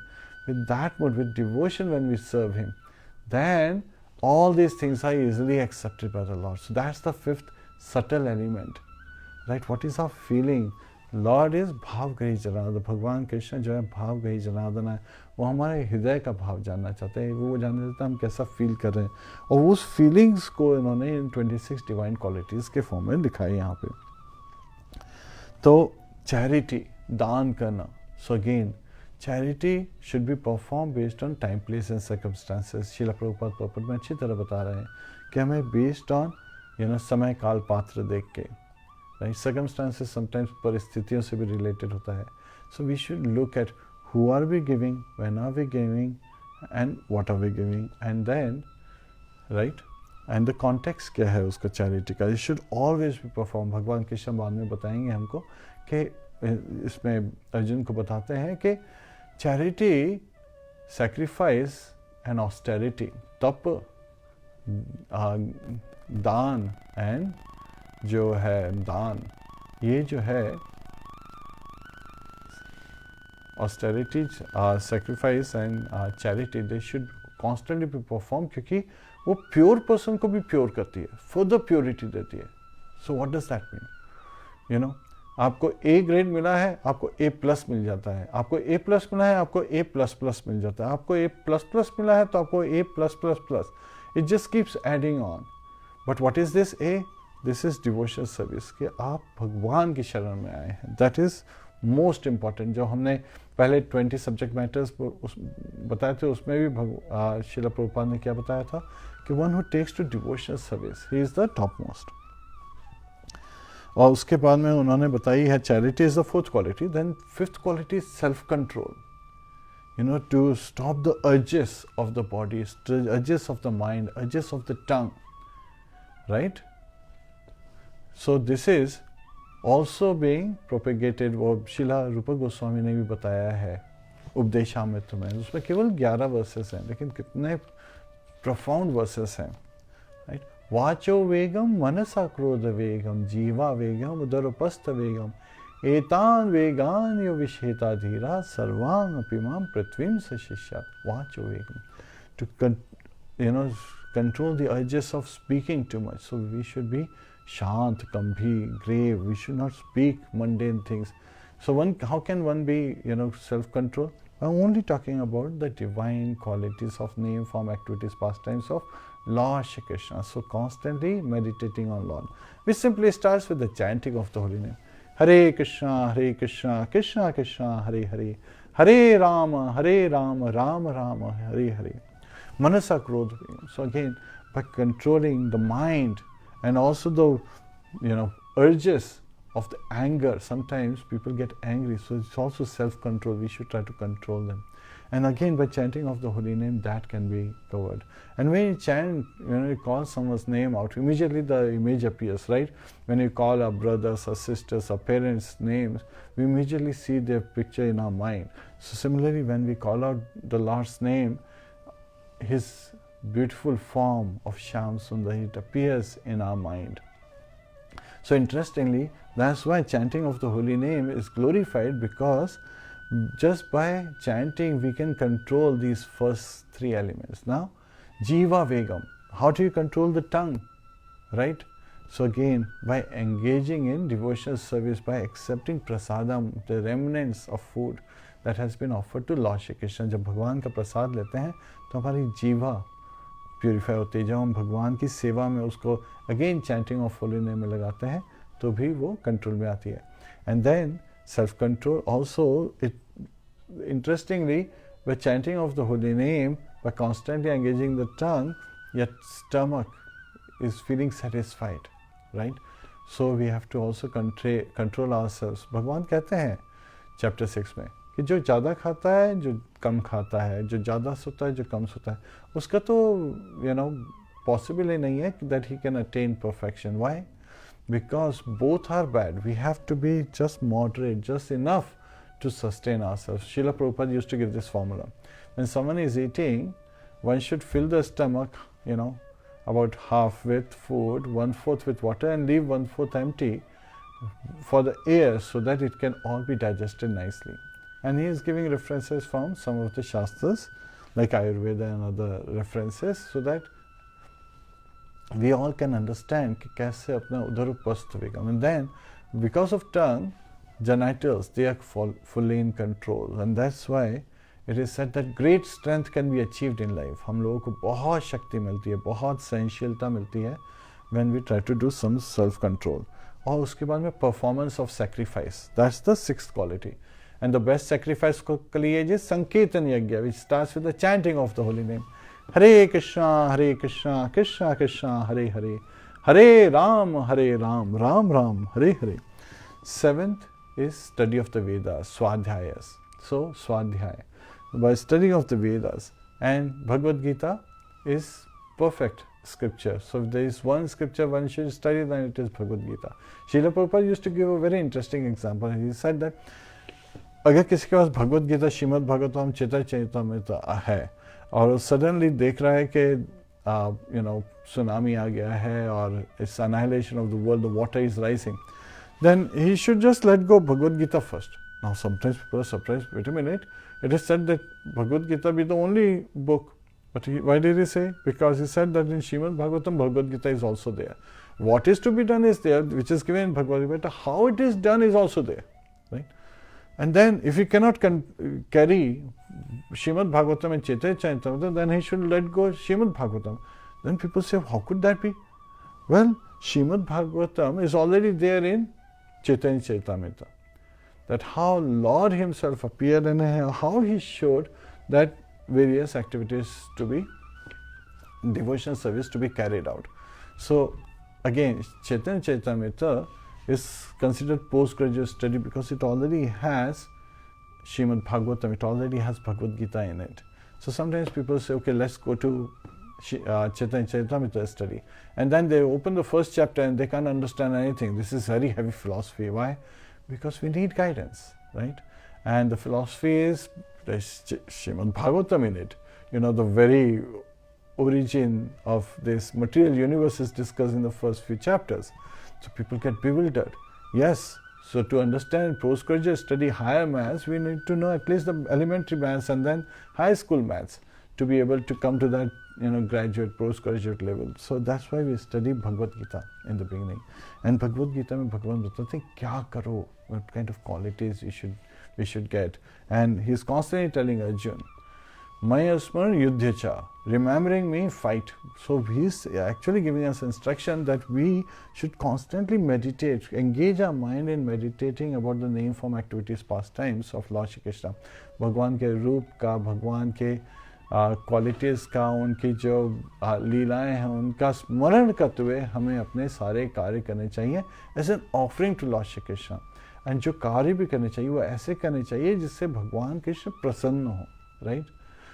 with that mood, with devotion when we serve Him, then all these things are easily accepted by the Lord. So that's the 5th subtle element, right? What is our feeling? Lord is भावग्रही जनार्दन, भगवान कृष्ण जो है भावग्रही जनार्दन है, वो हमारे हृदय का भाव जानना चाहते हैं, वो जानना चाहते हैं हम कैसा फील कर रहे हैं, और उस फीलिंग्स को इन्होंने इन 26 डिवाइन क्वालिटीज़ के फॉर्म में लिखा है यहाँ पे। तो चैरिटी, दान करना, so again charity should be perform based on time, place and circumstances. Srila Prabhupada purport में अच्छी तरह बता रहे हैं कि हमें बेस्ड ऑन समय काल पात्र देख के, राइट, सर्कमस्टांसेस समटाइम्स परिस्थितियों से भी रिलेटेड होता है। So we should look at who are we giving, when are we giving and what are we giving, and then right, and the context क्या है उसका चैरिटी का। It should always be perform. भगवान कृष्ण बाद में बताएंगे हमको कि इसमें अर्जुन को बताते हैं कि चैरिटी, सैक्रिफाइस एंड ऑस्टेरिटी, तप, दान एंड जो है दान, ये जो है austerity, sacrifice and charity, they should constantly be perform, क्योंकि वो प्योर पर्सन को भी प्योर करती है, फर्दर प्योरिटी देती है। So what does that mean? आपको ए ग्रेड मिला है, आपको ए प्लस मिल जाता है, आपको ए प्लस मिला है, आपको ए प्लस प्लस मिल जाता है, आपको ए प्लस प्लस मिला है तो आपको A plus plus plus, it just keeps adding on. But what is this A? This is devotional service, कि आप भगवान की शरण में आए हैं। That is most important. जो हमने पहले 20 सब्जेक्ट मैटर्स बताए थे, उसमें भी श्रील प्रभुपाद ने क्या बताया था कि one who takes to devotional service, he is the top most. और उसके बाद में उन्होंने बताई है charity is the fourth quality. Then fifth quality is self control, to stop the urges of the body, urges of the mind, urges of the tongue, right. So this is also being propagated. वो शिला रूप गोस्वामी ने भी बताया है उपदेशामृत में, उसमें केवल 11 वर्सेस हैं, लेकिन कितने प्रोफाउंड वर्सेस हैं, राइट। वाचो वेगम मनसा क्रोध वेगम, जीवा वेगम उदरपस्थ वेगम, एतान वेगान यो विषेता धीरा, सर्वांग अपिमाम पृथ्वीम सशिष्यात। वाचो वेगम, to control the urges of speaking too much. So we should be shant, gambhir, grave. We should not speak mundane things. So how can one be, self-control? I'm only talking about the divine qualities of name, form, activities, pastimes of Lord Shri Krishna. So constantly meditating on Lord, which simply starts with the chanting of the holy name. Hare Krishna, Krishna Krishna, Hare Hare, Hare Rama, Rama Rama, Hare Hare. Manasa Krodha. So again, by controlling the mind and also the urges of the anger, sometimes people get angry, so it's also self-control. We should try to control them. And again, by chanting of the holy name, that can be covered. And when you chant, you call someone's name out, immediately the image appears, right? When you call our brothers, our sisters, our parents' names, we immediately see their picture in our mind. So similarly, when we call out the Lord's name, His beautiful form of Shyam Sundar, it appears in our mind. So interestingly, that's why chanting of the holy name is glorified, because just by chanting we can control these first three elements. Now, Jiva Vegam, how do you control the tongue, right? So again, by engaging in devotional service, by accepting prasadam, the remnants of food that has been offered to Lord Shri Krishna. जब भगवान का प्रसाद लेते हैं तो हमारी जीवा purify होती है। जब हम भगवान की सेवा में उसको again chanting of holy name में लगाते हैं तो भी वो कंट्रोल में आती है। And then self control also, it interestingly, by chanting of the holy name, by constantly engaging the tongue, your stomach is feeling satisfied, right? So we have to also control ourselves. भगवान कहते हैं chapter 6 में कि जो ज़्यादा खाता है, जो कम खाता है, जो ज़्यादा सोता है, जो कम सोता है, उसका तो पॉसिबल ही नहीं है that he can attain perfection. Why? Because both are bad. We have to be just moderate, just enough to sustain ourselves. Srila Prabhupada used to give this formula. When someone is eating, one should fill the stomach, about half with food, 1/4 with water, and leave 1/4 empty for the air, so that it can all be digested nicely. And he is giving references from some of the Shastras, like Ayurveda and other references, so that we all can understand कि कैसे अपना उदर उपस्थ होगा. And then, because of tongue, genitals, they are fully in control, and that's why it is said that great strength can be achieved in life. हम लोगों को बहुत शक्ति मिलती है, बहुत सहनशीलता मिलती है when we try to do some self control. और उसके बाद में performance of sacrifice, that's the sixth quality. And the best sacrifice के लिए is Sankirtan Yajna, which starts with the chanting of the holy name. Hare Krishna, Krishna Krishna, Hare Hare, Hare Ram, Ram Ram, Hare Hare. Seventh is study of the Vedas, Swadhyayas. So, Swadhyaya. By studying of the Vedas, and Bhagavad Gita is perfect scripture. So, if there is one scripture one should study, then it is Bhagavad Gita. Srila Prabhupada used to give a very interesting example. He said that अगर किसी के पास भगवद गीता, श्रीमद् भागवतम, चैतन्यचरितामृत है और suddenly देख रहा है कि tsunami आ गया है और it's annihilation of the world, the water is rising, then he should just let go Bhagavad Gita first. Now sometimes people are surprised, wait a minute, it is said that Bhagavad Gita be the only book. But why did he say? Because he said that in Srimad Bhagavatam, Bhagavad Gita is also there. What is to be done is there, which is given in Bhagavad Gita. How it is done is also there. Right? And then if he cannot carry Srimad Bhagavatam and Chaitanya Charitamrita, then he should let go Srimad Bhagavatam. Then people say, how could that be? Well, Srimad Bhagavatam is already there in Chaitanya Charitamrita. That how Lord himself appeared and how he showed that various activities to be, devotional service to be carried out. So again, Chaitanya Charitamrita is considered postgraduate study because it already has Srimad Bhagavatam, it already has Bhagavad Gita in it. So sometimes people say, okay, let's go to Chaitanya Charitamrita study. And then they open the first chapter and they can't understand anything. This is very heavy philosophy. Why? Because we need guidance, right? And the philosophy is, there's Srimad Bhagavatam in it. The very origin of this material universe is discussed in the first few chapters. So people get bewildered. Yes, so to understand postgraduate study, higher maths, we need to know at least the elementary maths and then high school maths to be able to come to that graduate, postgraduate level. So that's why we study Bhagavad Gita in the beginning. And Bhagavad Gita mein Bhagavan batate kya karo, what kind of qualities we should get. And he's constantly telling Arjun, Maya Smar Yudhyacha, remembering me, fight. So he's actually giving us instruction that we should constantly meditate, engage our mind in meditating about the name, form, activities, pastimes of Lord Shri Krishna. Bhagwan ke roop ka, Bhagwan ke qualities का, उनकी जो लीलाएं हैं उनका स्मरण करते हुए हमें अपने सारे कार्य करने चाहिए as an offering to lord Shri Krishna. And जो कार्य भी करने चाहिए वो ऐसे करने चाहिए जिससे भगवान कृष्ण प्रसन्न हो. Right?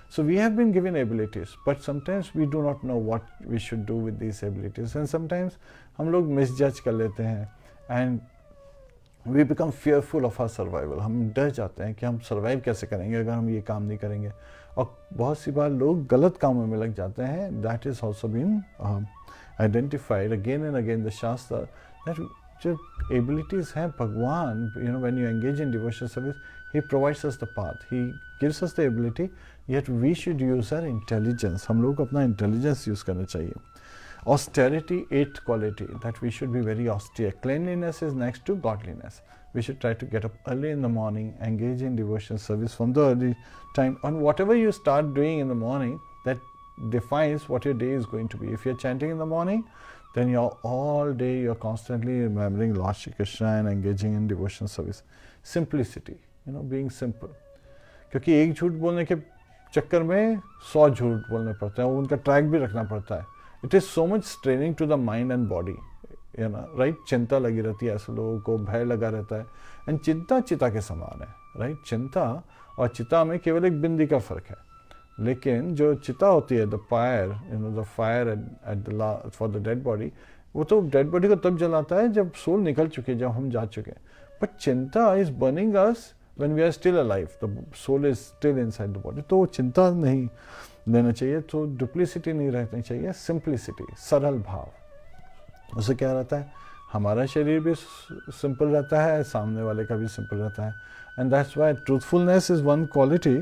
So we have been given abilities, but sometimes we do not know what we should do with these abilities, and sometimes हम लोग misjudge कर लेते हैं and we become fearful of our survival. हम डर जाते हैं कि हम survive कैसे करेंगे अगर हम ये काम नहीं करेंगे, और बहुत सी बार लोग गलत कामों में लग जाते हैं. That is also been identified again and again the Shastra that जो abilities हैं भगवान, when you engage in devotional service, he provides us the path, he gives us the ability, yet we should use our intelligence. हम लोग को अपना intelligence use करना चाहिए. Austerity, eighth quality, that we should be very austere. Cleanliness is next to godliness. We should try to get up early in the morning, engage in devotional service from the early time. And whatever you start doing in the morning, that defines what your day is going to be. If you're chanting in the morning, then all day you're constantly remembering Lord Shri Krishna and engaging in devotional service. Simplicity, being simple. क्योंकि एक झूठ बोलने के चक्कर में 100 झूठ बोलने पड़ते हैं, उनका ट्रैक भी रखना पड़ता है. It is so much straining to the mind and body, right? चिंता लगी रहती है, ऐसे लोगों को भय लगा रहता है. एंड चिंता चिता के समान है, राइट? चिंता और चिता में केवल एक बिंदी का फर्क है. लेकिन जो चिता होती है, the fire, the fire eight for the dead body, वो तो डेड बॉडी को तब जलाता है जब सोल निकल चुके, जब हम जा चुके. बट चिंता is burning us when we are still alive, the soul is still inside the body. तो चिंता नहीं लेना चाहिए, तो डुप्लिसिटी नहीं रहनी चाहिए, सिंप्लिसिटी, सरल भाव. उससे क्या रहता है, हमारा शरीर भी सिंपल रहता है, सामने वाले का भी सिंपल रहता है. And that's why truthfulness is one quality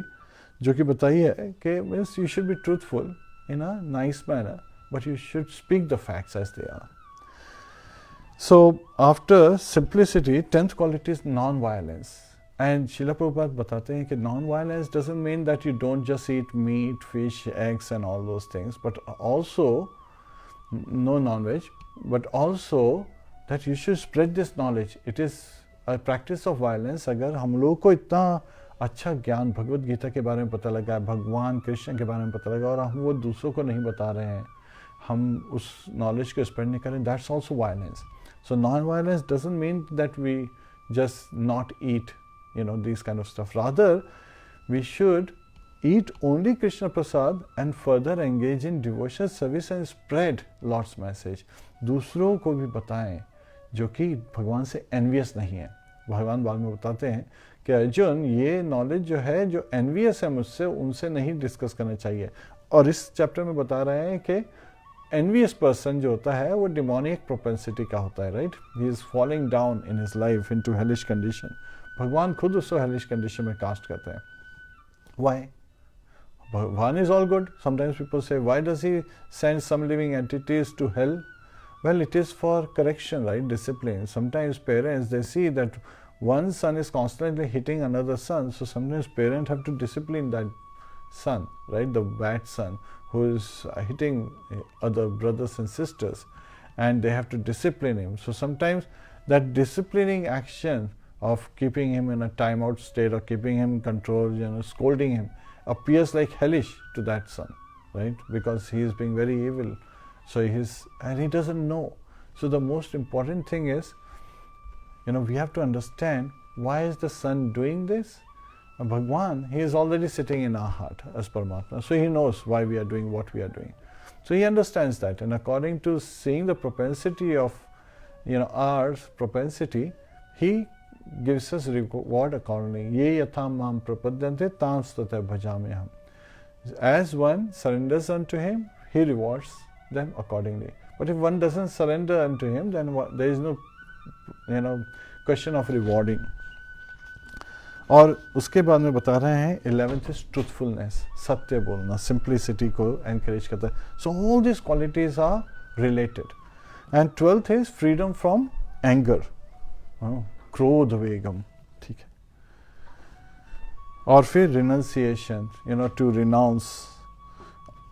जो कि बताई है कि means you should be truthful in a nice manner, but you should speak the facts as they are. So after simplicity, 10th quality is non-violence. And Srila Prabhupada बताते हैं कि non-violence doesn't mean that you don't just eat meat, fish, eggs and all those things, but also no non-veg, but also that you should spread this knowledge. It is a practice of violence. अगर हम लोग को इतना अच्छा ज्ञान भगवत गीता के बारे में पता लगा है, भगवान कृष्ण के बारे में पता लगा और हम वो दूसरों को नहीं बता रहे हैं, हम उस नॉलेज को स्प्रेड नहीं करें, that's also violence. So non-violence doesn't mean that we just not eat, these kind of stuff. Rather, we should eat only Krishna Prasad and further engage in devotional service and spread Lord's message. दूसरों को भी बताएं जो कि भगवान से envious नहीं है. भगवान बाद में बताते हैं कि अर्जुन, ये नॉलेज जो है, जो envious है मुझसे, उनसे नहीं डिस्कस करना चाहिए. और इस चैप्टर में बता रहे हैं कि envious person जो होता है वो demonic propensity का होता है, right? He is falling down in his life into hellish condition. भगवान खुद उसको hellish condition में cast करते हैं. Why? Bhagwan is all good. Sometimes people say, why does he send some living entities to hell? Well, it is for correction, right? Discipline. Sometimes parents, they see that one son is constantly hitting another son, so sometimes parents have to discipline that son, right? The bad son who is hitting other brothers and sisters, and they have to discipline him. So sometimes that disciplining action of keeping him in a timeout state or keeping him in control, scolding him, appears like hellish to that son, right? Because he is being very evil. So and he doesn't know. So the most important thing is, we have to understand, why is the son doing this? Bhagwan, he is already sitting in our heart as Paramatma. So he knows why we are doing what we are doing. So he understands that, and according to seeing the propensity of, our propensity, he gives us reward accordingly. Ye yatham mam prapadyante tams tatha bhajameham. As one surrenders unto him, he rewards them accordingly. But if one doesn't surrender unto him, then there is no, question of rewarding. और उसके बाद में बता रहे हैं 11th is truthfulness, सत्य बोलना, simplicity को encourage करता है. So all these qualities are related. And 12th is freedom from anger, क्रोध वेगम, ठीक है. और फिर renunciation, to renounce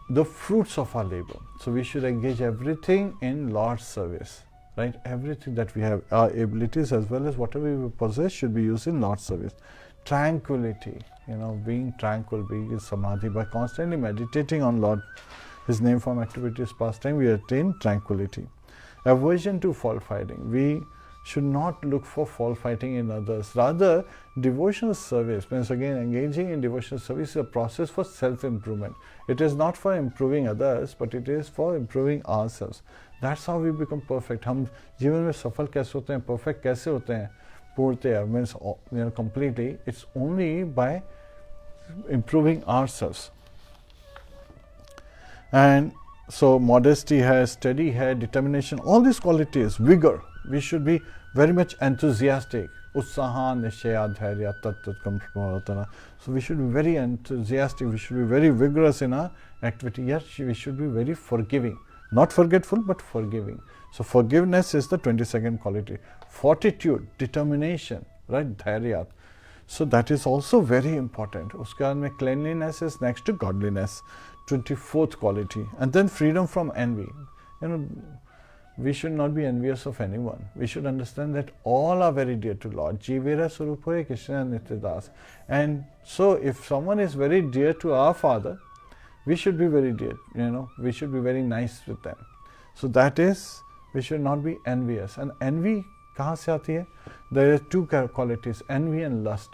the fruits of our labor. So we should engage everything in Lord's service, right? Everything that we have, our abilities as well as whatever we possess, should be used in Lord's service. Tranquility, being tranquil, being in samadhi. By constantly meditating on Lord, His name, form, activities, pastime, we attain tranquility. Aversion to fault finding. We should not look for fault fighting in others. Rather, devotional service, means again engaging in devotional service, is a process for self-improvement. It is not for improving others, but it is for improving ourselves. That's how we become perfect. हम जीवन में सफल कैसे होते हैं, perfect कैसे होते हैं, पूर्णतया, means completely. It's only by improving ourselves. And so modesty hai, steady hai, determination, all these qualities, vigor. We should be very much enthusiastic. Utsaha nishaya dhairya tat tat. So we should be very enthusiastic, we should be very vigorous in our activity. Yes, we should be very forgiving. Not forgetful, but forgiving. So forgiveness is the 22nd quality. Fortitude, determination, right? Dhairya. So that is also very important. Uske baad mein cleanliness is next to godliness. 24th quality. And then freedom from envy. We should not be envious of anyone. We should understand that all are very dear to Lord. Jivera Surupoye Krishna Nityadas. And so if someone is very dear to our Father, we should be very dear, we should be very nice with them. So that is, we should not be envious. And envy, kahan se aati hai? There are two qualities, envy and lust.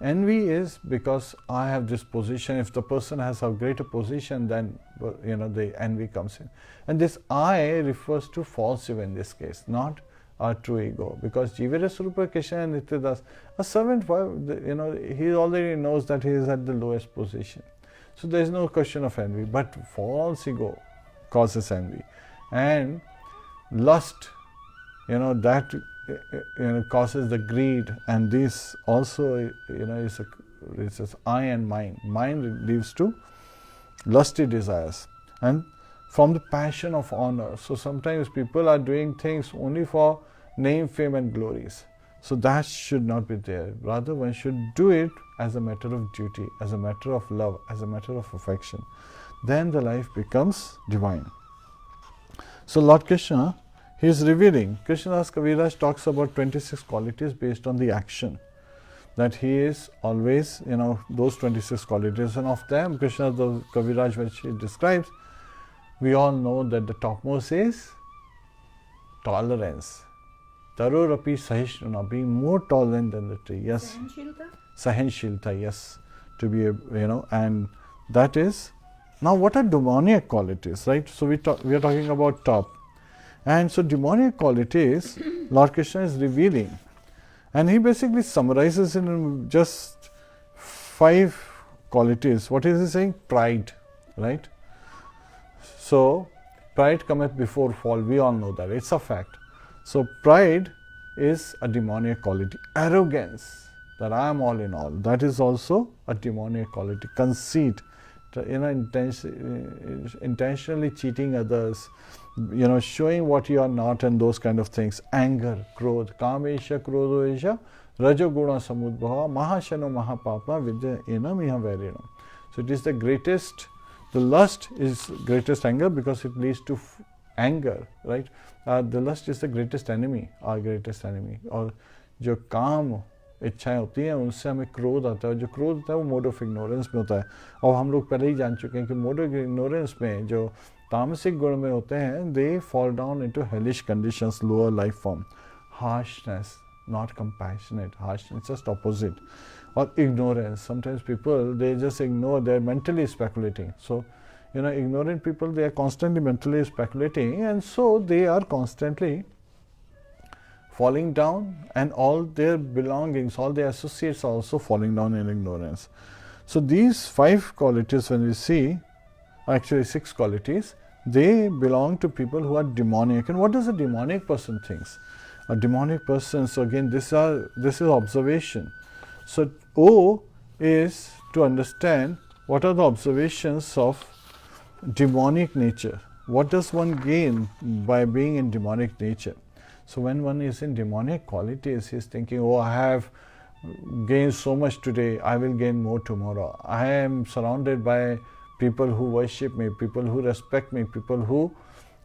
Envy is because I have this position. If the person has a greater position, then the envy comes in. And this I refers to false ego in this case, not our true ego. Because Jivera Surupa Krishna Nityadas, a servant, he already knows that he is at the lowest position. So there is no question of envy. But false ego causes envy. And lust, that causes the greed, and this also is I and mind. Mind leads to lusty desires. And from the passion of honor. So sometimes people are doing things only for name, fame, and glories. So that should not be there. Rather, one should do it as a matter of duty, as a matter of love, as a matter of affection. Then the life becomes divine. So Lord Krishna, he is revealing. Krishnadas Kaviraj talks about 26 qualities based on the action. That he is always, those 26 qualities. And of them, Krishnadas Kaviraj, which he describes, we all know that the topmost is tolerance. Tarorapi Sahishnuna, being more tolerant than the tree. Yes. Sahenshilta, yes. To be, and that is. Now, what are demoniac qualities, right? So, we are talking about top. And so, demoniac qualities, Lord Krishna is revealing. And he basically summarizes in just 5 qualities. What is he saying? Pride, right? So, pride cometh before fall. We all know that. It's a fact. So, pride is a demoniac quality. Arrogance, that I am all in all, that is also a demoniac quality. Conceit, intentionally cheating others, showing what you are not, and those kind of things. Anger, krodh, kamesha, krodhoesha, rajoguna samudbhava, mahashano mahapapa, vidya enam iha varinam. So, it is the greatest, the lust is greatest anger because it leads to anger, right? The lust is the greatest enemy, our greatest enemy. और जो काम इच्छाएं होती हैं उनसे हमें क्रोध आता है. जो क्रोध होता है वो मोड ऑफ इग्नोरेंस में होता है. और हम लोग पहले ही जान चुके हैं कि मोड ऑफ इग्नोरेंस में जो तामसिक गुण में होते हैं, they fall down into hellish conditions, lower life form. Harshness, not compassionate, harshness, just opposite. Or ignorance. Sometimes people, they just ignore, they're mentally speculating. So, ignorant people, they are constantly mentally speculating, and so they are constantly falling down, and all their belongings, all their associates are also falling down in ignorance. So, these 5 qualities, when we see, actually 6 qualities, they belong to people who are demoniac. And what does a demoniac person thinks? A demonic person, so again, this is observation. So, O is to understand what are the observations of demonic nature. What does one gain by being in demonic nature? So, when one is in demonic qualities, he is thinking, oh, I have gained so much today, I will gain more tomorrow. I am surrounded by people who worship me, people who respect me, people who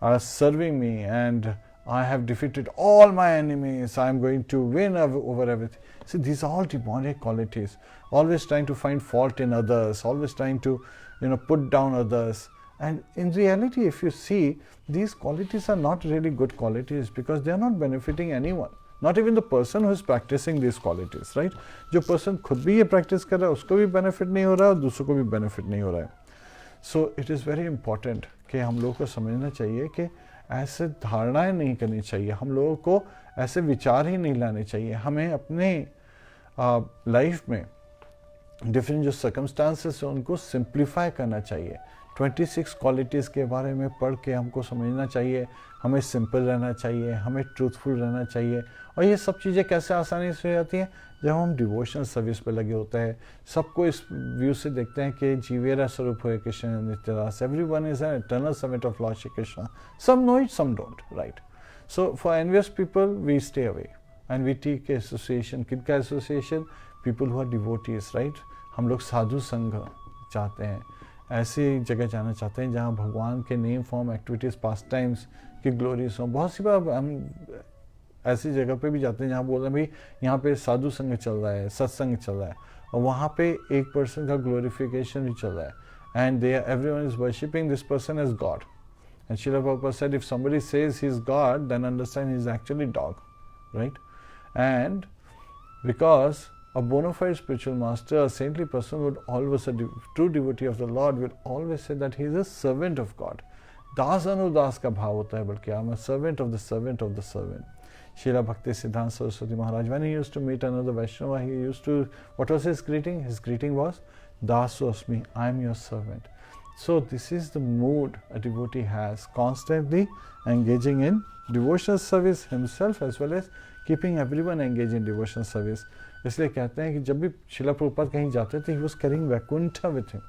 are serving me, and I have defeated all my enemies, I am going to win over everything. See, these are all demonic qualities. Always trying to find fault in others, always trying to, put down others. And in reality, if you see, these qualities are not really good qualities because they are not benefiting anyone. Not even the person who is practicing these qualities, right? जो person खुद भी ये practice कर रहा है, उसको भी benefit नहीं हो रहा है और दूसरों को भी benefit नहीं हो रहा है. So it is very important कि हम लोगों को समझना चाहिए कि ऐसे धारणाएं नहीं करनी चाहिए, हम लोगों को ऐसे विचार ही नहीं लाने चाहिए. हमें अपने लाइफ में डिफरेंट जो सर्कमस्टांसेस हैं उनको सिंप्लीफाई करना चाहिए. 26 क्वालिटीज़ के बारे में पढ़ के हमको समझना चाहिए, हमें सिंपल रहना चाहिए, हमें ट्रूथफुल रहना चाहिए. और ये सब चीज़ें कैसे आसानी से हो जाती हैं? जब हम डिवोशनल सर्विस पे लगे होते हैं. सबको इस व्यू से देखते हैं कि जीवेरा स्वरूप है कृष्ण नित्यदास. Everyone is an eternal servant of Lord Shri Krishna. Some know it, some don't, right? So for envious people we stay away and we take association. किनका association? People who are devotees, right? हम लोग साधु संघ चाहते हैं, ऐसी जगह जाना चाहते हैं जहाँ भगवान के नेम फॉर्म एक्टिविटीज़ पास टाइम्स की ग्लोरीज हों. बहुत सी बार हम ऐसी जगह पे भी जाते हैं जहाँ बोल रहे हैं भाई यहाँ पे साधु संघ चल रहा है, सत्संग चल रहा है, और वहाँ पे एक पर्सन का ग्लोरिफिकेशन भी चल रहा है. And they everyone is worshipping this person as god. And Srila Prabhupada said, if somebody says he is God, then understand he is actually dog, right? And because a bona fide spiritual master, a saintly person would always, a true devotee of the Lord will always say that he is a servant of God. दास अनुदास का भाव होता है, बल्कि I am a servant of the servant of the servant. Srila Bhakti Siddhanta Saraswati Maharaj, when he used to meet another Vaishnava, he used to, what was his greeting? His greeting was, Dasosmi, I am your servant. So this is the mood a devotee has, constantly engaging in devotional service himself as well as keeping everyone engaged in devotional service. इसलिए कहते हैं कि जब भी श्रीला प्रभुपाद कहीं जाते थे, he was carrying Vaikuntha with him.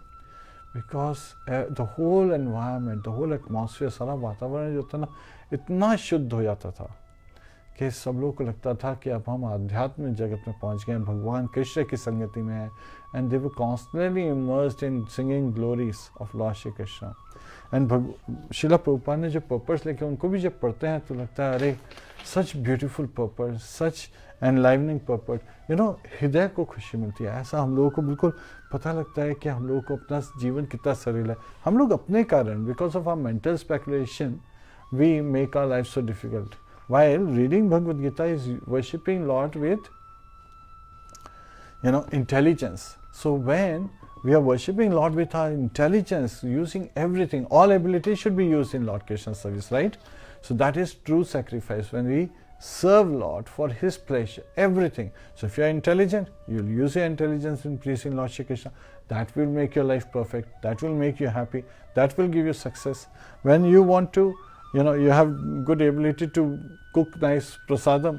Because the whole environment, the whole atmosphere, सारा वातावरण जो था ना इतना शुद्ध हो जाता था कि सब लोग को लगता था कि अब हम आध्यात्मिक जगत में पहुंच गए हैं, भगवान कृष्ण की संगति में है. And they were constantly immersed in singing glories of Lord Shri Krishna. And Srila Prabhupada ने जो पर्पस लेके उनको भी जब पढ़ते हैं तो लगता है अरे such beautiful purpose, such enlivening purpose, you know, हृदय को खुशी मिलती है. ऐसा हम लोगों को बिल्कुल पता लगता है कि हम लोगों को अपना जीवन कितना सरल है. हम लोग अपने कारण, because of our mental speculation, we make our life so difficult. While reading Bhagavad Gita is worshipping Lord with, you know, intelligence. So when we are worshipping Lord with our intelligence, using everything, all abilities should be used in Lord Krishna's service, right? So that is true sacrifice, when we serve Lord for His pleasure, everything. So if you are intelligent, you will use your intelligence in pleasing Lord Shri Krishna. That will make your life perfect. That will make you happy. That will give you success. When you want to, you know, you have good ability to cook nice prasadam,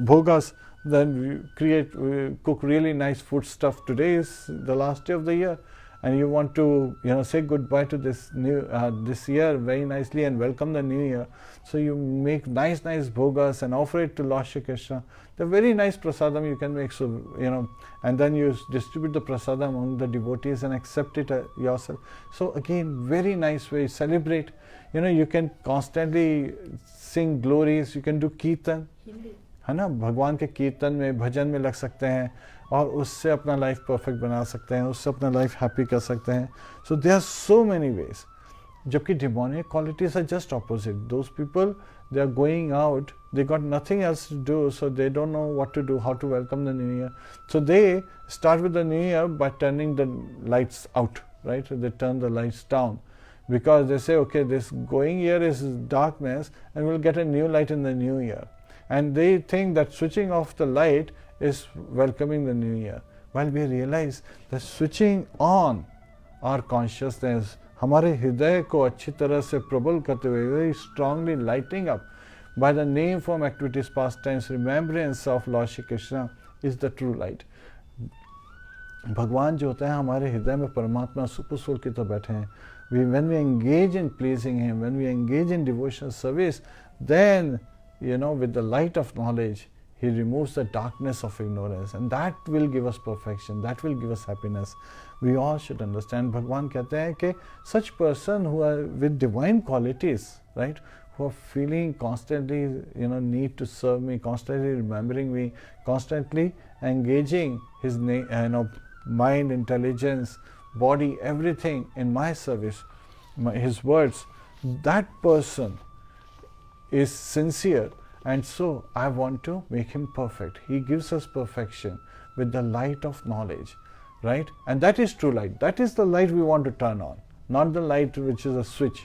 bhogas, then we cook really nice food stuff. Today is the last day of the year and you want to, you know, say goodbye to this new this year very nicely and welcome the new year. So you make nice bhogas and offer it to Lord Shri Krishna. The very nice prasadam you can make, so, you know, and then you distribute the prasadam among the devotees and accept it yourself. So again, very nice way, celebrate. You know, you can constantly sing glories, you can do kirtan, है ना, भगवान के कीर्तन में, भजन में लग सकते हैं और उससे अपना लाइफ परफेक्ट बना सकते हैं, उससे अपना लाइफ हैप्पी कर सकते हैं. So there are so many ways. जबकि demonic qualities are just opposite. Those people, they are going out, they got nothing else to do, so they don't know what to do, how to welcome the new year. So they start with the new year by turning the lights out, right? They turn the lights down because they say, okay, this going year is darkness and we'll get a new light in the new year. And they think that switching off the light is welcoming the new year. While we realize that switching on our consciousness, हमारे हृदय को अच्छी तरह से प्रबल करते हुए, very strongly lighting up by the name, form, activities, pastimes, remembrance of Lord Shri Krishna is the true light. भगवान जो होता है हमारे हृदय में, परमात्मा सुपर सोल की तरह बैठे हैं. When we engage in pleasing Him, when we engage in devotional service, then, you know, with the light of knowledge, He removes the darkness of ignorance, and that will give us perfection, that will give us happiness. We all should understand. Bhagwan कहते हैं कि such person who are with divine qualities, right, who are feeling constantly, you know, need to serve me, constantly remembering me, constantly engaging his mind, intelligence, body, everything in my service, his words, that person is sincere. And so I want to make him perfect. He gives us perfection with the light of knowledge, right? And that is true light. That is the light we want to turn on, not the light which is a switch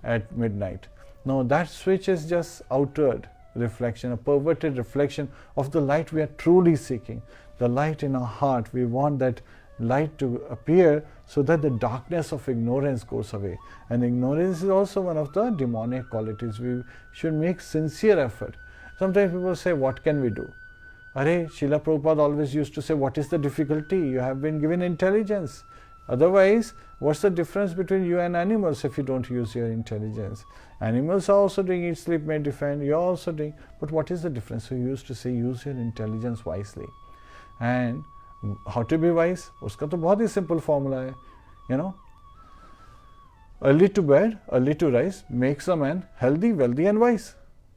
at midnight. No, that switch is just outward reflection, a perverted reflection of the light we are truly seeking. The light in our heart, we want that light to appear so that the darkness of ignorance goes away. And ignorance is also one of the demonic qualities. We should make sincere effort. Sometimes people say, what can we do? Are, Srila Prabhupada always used to say, what is the difficulty? You have been given intelligence. Otherwise, what's the difference between you and animals if you don't use your intelligence? Animals are also doing eat, sleep, may, defend. You're also doing. But what is the difference? So he used to say, use your intelligence wisely. And how to be wise? Uska to bahut hi simple formula hai. You know, early to bed, early to rise makes a man healthy, wealthy and wise.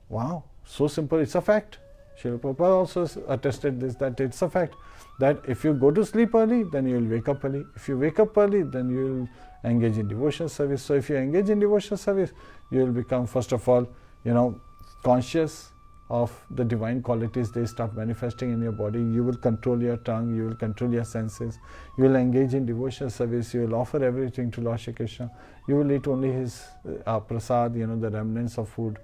Wow, so simple. It's a fact. Srila Prabhupada also attested this, that it's a fact that if you go to sleep early, then you will wake up early. If you wake up early, then you will engage in devotional service. So if you engage in devotional service, you will become, first of all, you know, conscious of the divine qualities. They start manifesting in your body. You will control your tongue, you will control your senses, you will engage in devotional service, you will offer everything to Lord Shri Krishna. You will eat only his prasad, you know, the remnants of food,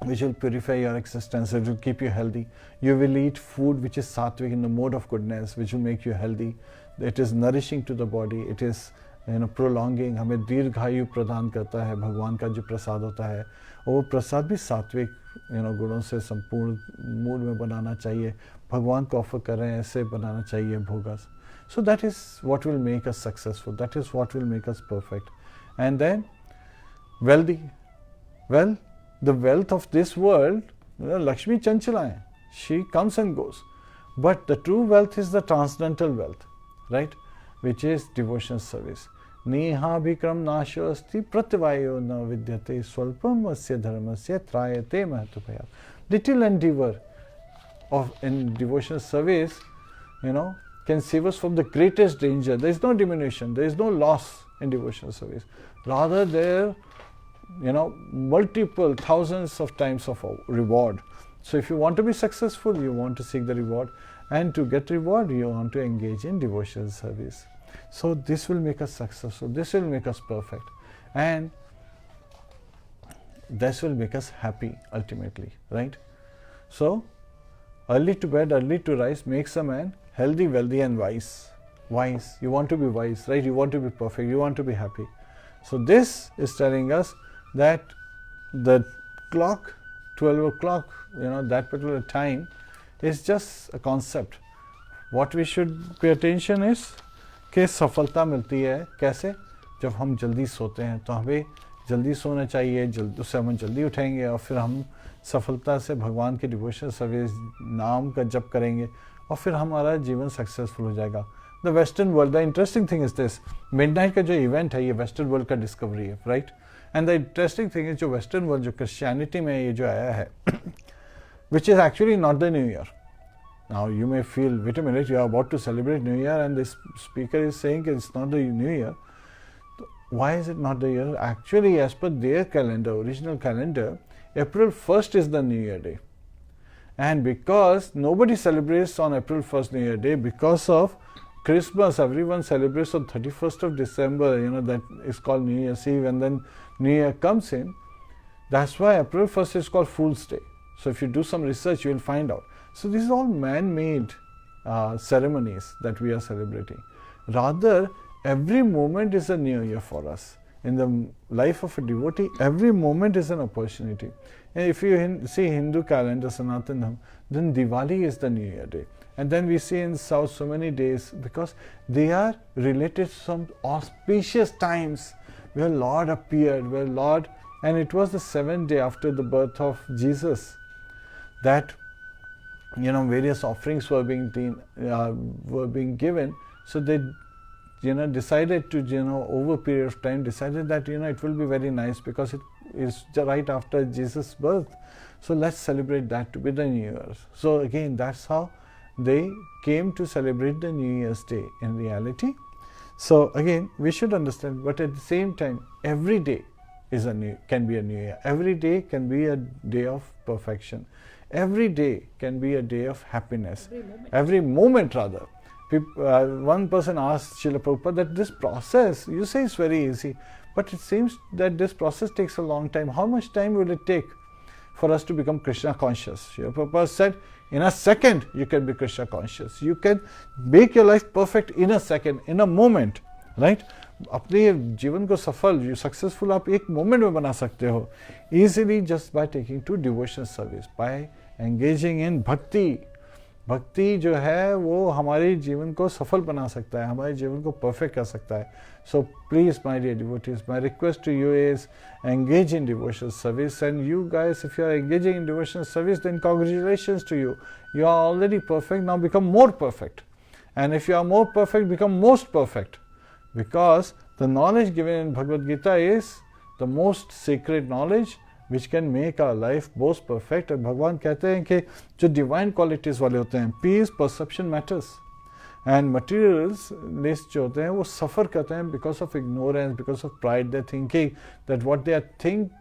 which will purify your existence, it will keep you healthy. You will eat food which is sattvic, in the mode of goodness, which will make you healthy. It is nourishing to the body, it is, you know, prolonging. हमें दीर्घायु प्रदान करता है भगवान का जो प्रसाद होता है, और वो प्रसाद भी सात्विक, you know, गुणों से संपूर्ण मूड में बनाना चाहिए. भगवान को ऑफर कर रहे हैं, ऐसे बनाना चाहिए bogus. So that is what will make us successful. That is what will make us perfect. And then wealthy. Well, the wealth of this world, Lakshmi Chanchala hai. She comes and goes. But the true wealth is the transcendental wealth, right? Which is devotional service. Neha bhikram nasho asti pratyavayo na vidyate swalpam asya dharmasya trayate mahatupaya. Little endeavor in devotional service, can save us from the greatest danger. There is no diminution, there is no loss in devotional service. Rather, there multiple thousands of times of reward. So if you want to be successful, you want to seek the reward, and to get reward, you want to engage in devotional service. So this will make us successful, this will make us perfect, and this will make us happy ultimately, right? So early to bed, early to rise makes a man healthy, wealthy and wise. Wise, you want to be wise, right? You want to be perfect, you want to be happy. So this is telling us that the clock, 12 o'clock, that particular time is just a concept. What we should pay attention is कि सफलता मिलती है कैसे, जब हम जल्दी सोते हैं. तो हमें जल्दी सोना चाहिए, उससे हम जल्दी उठेंगे और फिर हम सफलता से भगवान के डिवोशनल सर्विस नाम का जप करेंगे और फिर हमारा जीवन सक्सेसफुल हो जाएगा. The western world, the interesting thing is this, midnight का जो इवेंट है ये वेस्टर्न वर्ल्ड का डिस्कवरी है, right? And the interesting thing is जो वेस्टर्न वर्ल्ड, जो क्रिश्चियनिटी में ये जो आया है, which is actually not the new year. Now you may feel, wait a minute, you are about to celebrate New Year and this speaker is saying it's not the New Year. Why is it not the year? Actually, as per their calendar, original calendar, April 1st is the New Year day. And because nobody celebrates on April 1st New Year day, because of Christmas, everyone celebrates on 31st of December, that is called New Year's Eve, and then New Year comes in. That's why April 1st is called Fool's Day. So if you do some research, you will find out. So these are all man-made ceremonies that we are celebrating. Rather, every moment is a new year for us. In the life of a devotee, every moment is an opportunity. And if you see Hindu calendar, Sanatana, then Diwali is the New Year day. And then we see in South so many days, because they are related to some auspicious times where Lord appeared, and it was the 7th day after the birth of Jesus that various offerings were being given. So they decided to over a period of time decided that it will be very nice because it is right after Jesus' birth, so let's celebrate that to be the New Year. So again, that's how they came to celebrate the New Year's Day in reality. So again, we should understand, but at the same time, every day can be a new year. Every day can be a day of perfection. Every day can be a day of happiness. Every moment rather. One person asked Srila Prabhupada that this process, you say it's very easy, but it seems that this process takes a long time. How much time will it take for us to become Krishna conscious? Srila Prabhupada said, in a second you can be Krishna conscious. You can make your life perfect in a second, in a moment, right? अपने जीवन को सफल, successful आप एक moment में बना सकते हो, easily just by taking to devotional service, by engaging in भक्ति. भक्ति जो है वो हमारे जीवन को सफल बना सकता है, हमारे जीवन को परफेक्ट कर सकता है. So please, my dear devotees, my request to you is engage in devotional service. And you guys, if you are engaging in devotional service, then congratulations to you. You are already perfect, now become more perfect. And if you are more perfect, become most perfect. Because the knowledge given in Bhagavad Gita is the most sacred knowledge which can make our life most perfect. And भगवान कहते हैं कि जो divine qualities वाले होते हैं, peace, perception matters, and materialists जो होते हैं वो suffer करते हैं because of ignorance, because of pride. They're thinking that what they are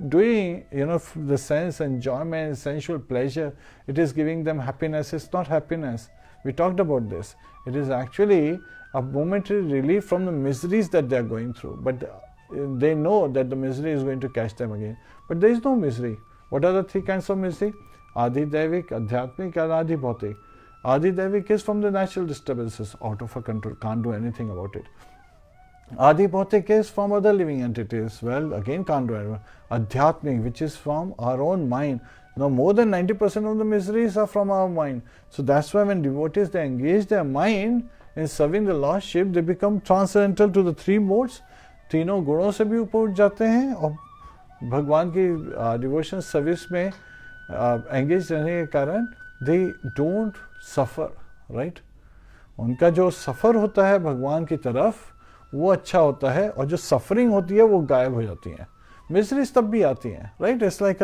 doing, the sense enjoyment, sensual pleasure, it is giving them happiness. It's not happiness. We talked about this. It is actually a momentary relief from the miseries that they are going through, but they know that the misery is going to catch them again. But there is no misery. What are the three kinds of misery? Adi Daivik, Adhyatmik, and Adi Bhautik. Adi Daivik is from the natural disturbances, out of our control, can't do anything about it. Adi Bhautik is from other living entities, well, again can't do anything. Adhyatmik, which is from our own mind. More than 90% of the miseries are from our mind. So that's why when devotees, they engage their mind in serving the Lordship, they become transcendental to the three modes. तीनों गुणों से भी ऊपर उठ जाते हैं और भगवान की डिवोशन सर्विस में एंगेज रहने के कारण दे डोंट सफ़र, राइट. उनका जो सफ़र होता है भगवान की तरफ वो अच्छा होता है, और जो सफरिंग होती है वो गायब हो जाती है. मिजरीज तब भी आती हैं, right. It's like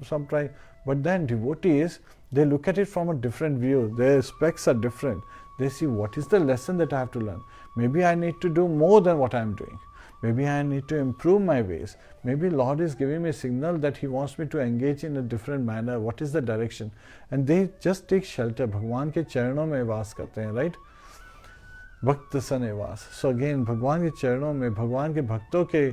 some try, but then devotees they look at it from a different view. Their specs are different. They see what is the lesson that I have to learn. Maybe I need to do more than what I am doing. Maybe I need to improve my ways. Maybe Lord is giving me a signal that He wants me to engage in a different manner. What is the direction? And they just take shelter. भगवान के चरणों में वास करते हैं, right? भक्त सनेवास. So again, भगवान के चरणों में, भगवान के भक्तों के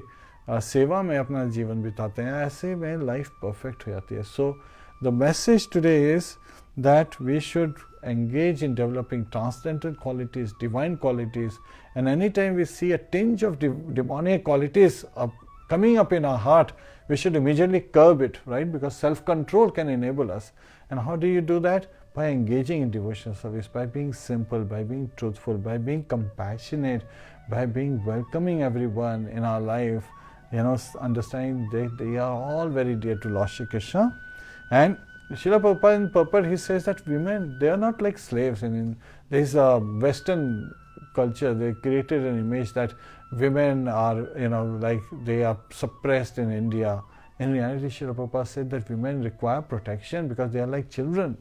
सेवा में अपना जीवन बिताते हैं. ऐसे में लाइफ परफेक्ट हो जाती है. So the message today is that we should engage in developing transcendental qualities, divine qualities, and anytime we see a tinge of demonic qualities coming up in our heart, we should immediately curb it, right? Because self-control can enable us. And how do you do that? By engaging in devotional service, by being simple, by being truthful, by being compassionate, by being welcoming everyone in our life, understanding that they are all very dear to Lord Shri Krishna. And Srila Prabhupada, in purport, he says that women, they are not like slaves. And there is a Western culture, they created an image that women are, like they are suppressed in India. In reality, Srila Prabhupada said that women require protection because they are like children.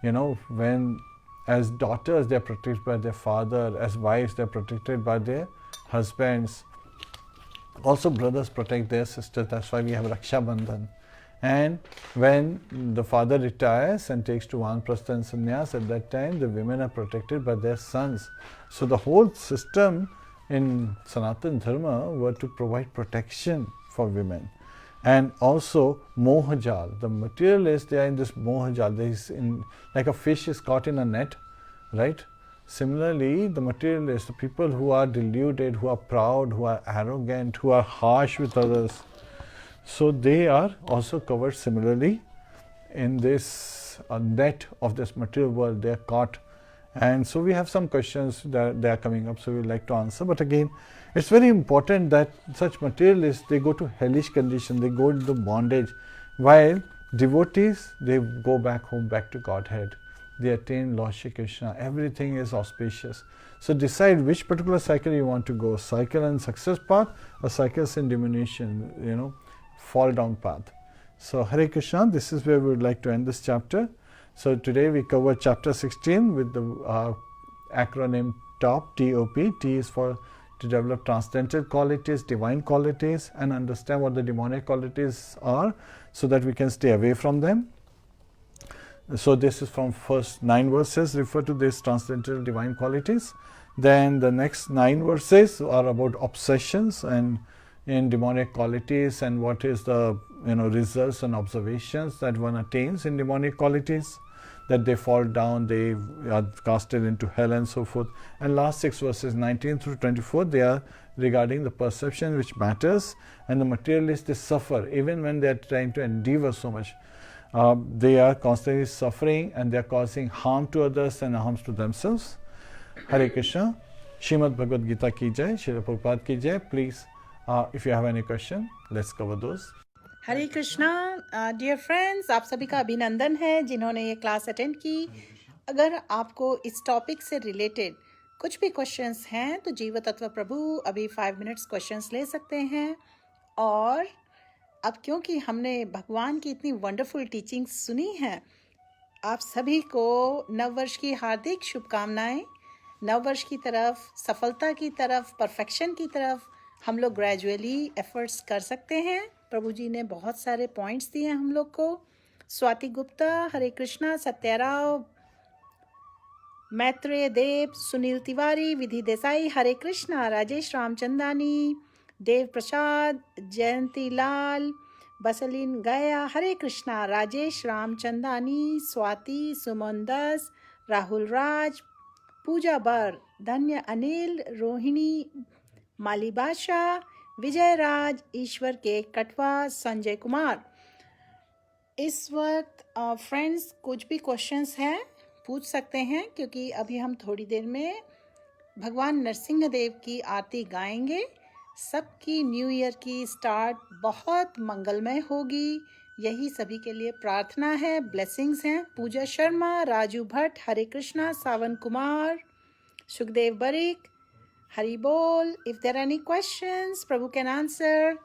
When as daughters, they are protected by their father, as wives, they are protected by their husbands. Also, brothers protect their sisters, that's why we have Raksha Bandhan. And when the father retires and takes to Vanprastha and Sannyas, at that time the women are protected by their sons. So the whole system in Sanatana Dharma were to provide protection for women. And also Mohajal, the materialists, they are in this Mohajal, they is in, like a fish is caught in a net, right? Similarly, the materialists, the people who are deluded, who are proud, who are arrogant, who are harsh with others, so they are also covered similarly in this net of this material world. They are caught. And so we have some questions that they are coming up, so we would like to answer. But again, it's very important that such materialists, they go to hellish condition, they go into bondage, while devotees, they go back home, back to Godhead. They attain Lord Shri Krishna. Everything is auspicious. So decide which particular cycle you want to go, cycle and success path or cycles in diminution, fall down path. So Hare Krishna, this is where we would like to end this chapter. So today we cover chapter 16 with the acronym TOP, T-O-P. T is for to develop transcendental qualities, divine qualities, and understand what the demonic qualities are so that we can stay away from them. So this is from first 9 verses refer to these transcendental divine qualities. Then the next 9 verses are about obsessions and in demonic qualities and what is the results and observations that one attains in demonic qualities, that they fall down, they are casted into hell and so forth. And last 6 verses 19 through 24, they are regarding the perception which matters, and the materialists, they suffer even when they are trying to endeavor so much. They are constantly suffering and they are causing harm to others and harms to themselves. Hare Krishna. Srimad Bhagavad Gita ki jai, Srila Prabhupada ki jai. Please, if you have any question, let's cover those. Hare Krishna. Dear friends, आप सभी का अभिनंदन है जिन्होंने ये class attend की. अगर आपको इस टॉपिक से रिलेटेड कुछ भी क्वेश्चंस हैं तो जीव तत्व प्रभु अभी 5 मिनट्स क्वेश्चंस ले सकते हैं. और अब क्योंकि हमने भगवान की इतनी वंडरफुल टीचिंग्स सुनी हैं, आप सभी को नववर्ष की हार्दिक शुभकामनाएं. नववर्ष की तरफ, सफलता की तरफ, परफेक्शन की तरफ हम लोग ग्रेजुअली एफर्ट्स कर सकते हैं. प्रभु जी ने बहुत सारे पॉइंट्स दिए हम लोग को. स्वाति गुप्ता, हरे कृष्णा, सत्याराव, मैत्रेय देव, सुनील तिवारी, विधि देसाई, हरे कृष्णा, राजेश रामचंदानी, देव प्रसाद, जयंती लाल, बसलिन गया, हरे कृष्णा, राजेश रामचंदानी, स्वाति, सुमन दास, राहुल राज, पूजा बर, धन्य अनिल, रोहिणी, माली बादशाह, विजय राज, ईश्वर के कटवा, संजय कुमार. इस वक्त फ्रेंड्स कुछ भी क्वेश्चंस हैं पूछ सकते हैं, क्योंकि अभी हम थोड़ी देर में भगवान नरसिंह देव की आरती गाएंगे। सबकी न्यू ईयर की स्टार्ट बहुत मंगलमय होगी, यही सभी के लिए प्रार्थना है, ब्लेसिंग्स हैं। पूजा शर्मा, राजू भट्ट, हरे कृष्णा, सावन कुमार, सुखदेव बरिक, हरि बोल। If there any questions Prabhu can answer.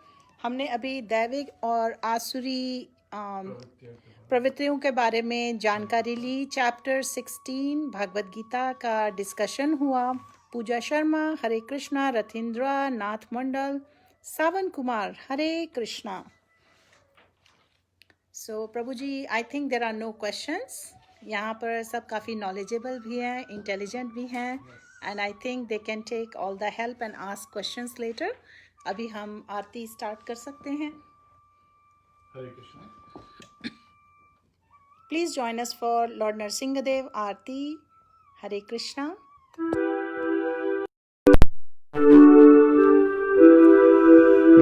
हमने अभी दैविक और आसुरी प्रवृत्तियों के बारे में जानकारी ली। चैप्टर 16 भगवद गीता का डिस्कशन हुआ। Puja Sharma, Hare Krishna, Rathindra, Nath Mandal, Sawan Kumar, Hare Krishna. So Prabhu ji, I think there are no questions. यहाँ पर सब काफ़ी नॉलेजेबल भी हैं, इंटेलिजेंट भी हैं, and I think they can take all the help and ask questions later. अभी हम आरती स्टार्ट कर सकते हैं। हरे Krishna. Please join us for Lord Narsingadev Aarti. Hare Krishna.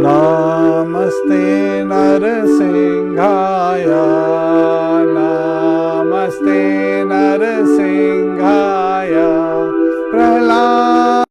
Namaste Narasimhaya, Namaste Narasimhaya, Prahlad.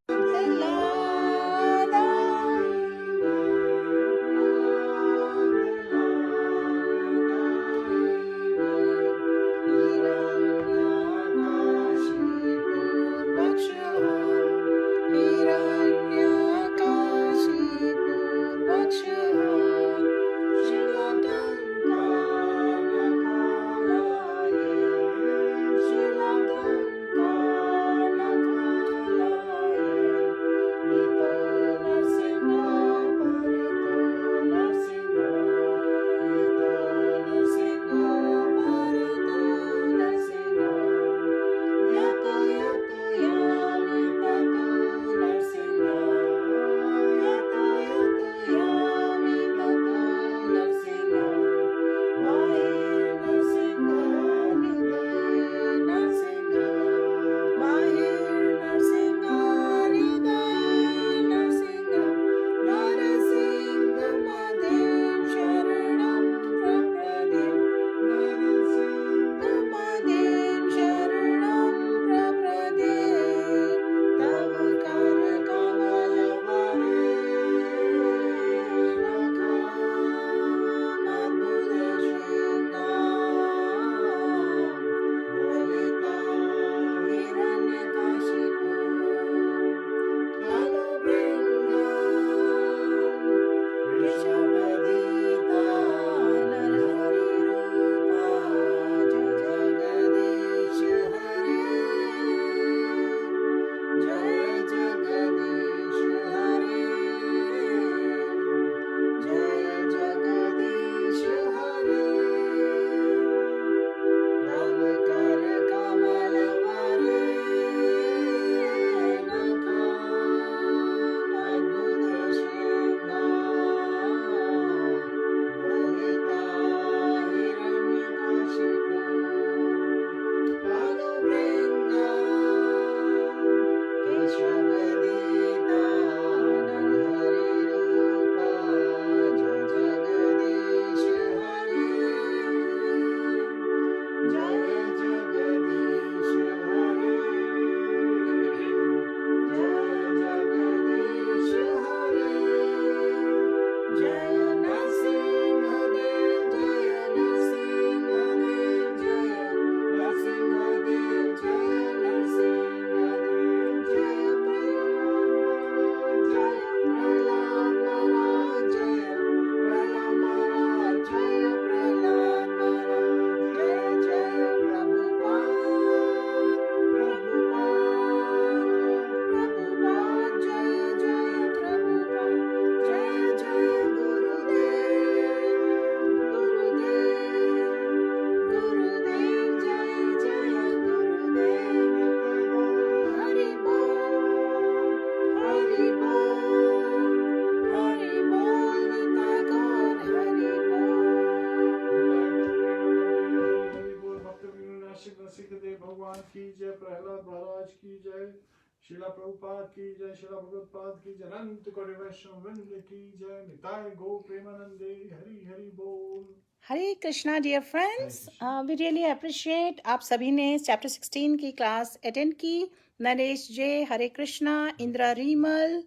शिला प्रभुपाद की जय, शिला भगवत्पाद की जय, अनंत कोटि वैष्णव वृंद की जय, निताय गौ प्रेमानंदे, हरि हरि बोल। Hare Krishna dear friends, Krishna. We really appreciate आप सभी ने चैप्टर 16 की क्लास अटेंड की। नरेश जे, हरे कृष्णा, इंदिरा रीमल,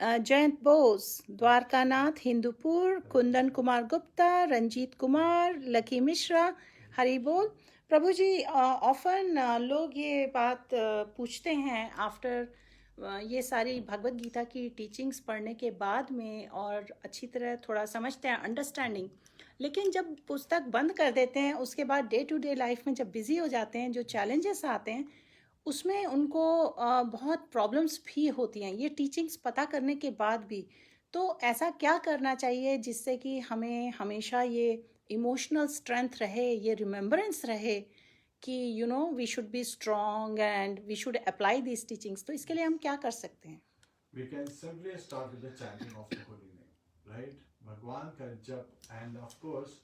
जयंत बोस, द्वारकानाथ हिंदूपुर, कुंदन कुमार गुप्ता, रंजीत कुमार, लकी मिश्रा, हरि बोल। प्रभु जी, ऑफन लोग ये बात पूछते हैं आफ्टर ये सारी भगवत गीता की टीचिंग्स पढ़ने के बाद में, और अच्छी तरह थोड़ा समझते हैं, अंडरस्टैंडिंग, लेकिन जब पुस्तक बंद कर देते हैं उसके बाद डे टू डे लाइफ में जब बिजी हो जाते हैं, जो चैलेंजेस आते हैं उसमें उनको बहुत प्रॉब्लम्स भी होती हैं ये टीचिंग्स पता करने के बाद भी। तो ऐसा क्या करना चाहिए जिससे कि हमें हमेशा ये इमोशनल स्ट्रेंथ रहे, ये रिमेम्बरेंस रहे कि you know we should be strong and we should apply this teachings. तो इसके लिए हम क्या कर सकते हैं? We can simply start with the chanting of the holy name, right? Bhagwan ka jap, and of course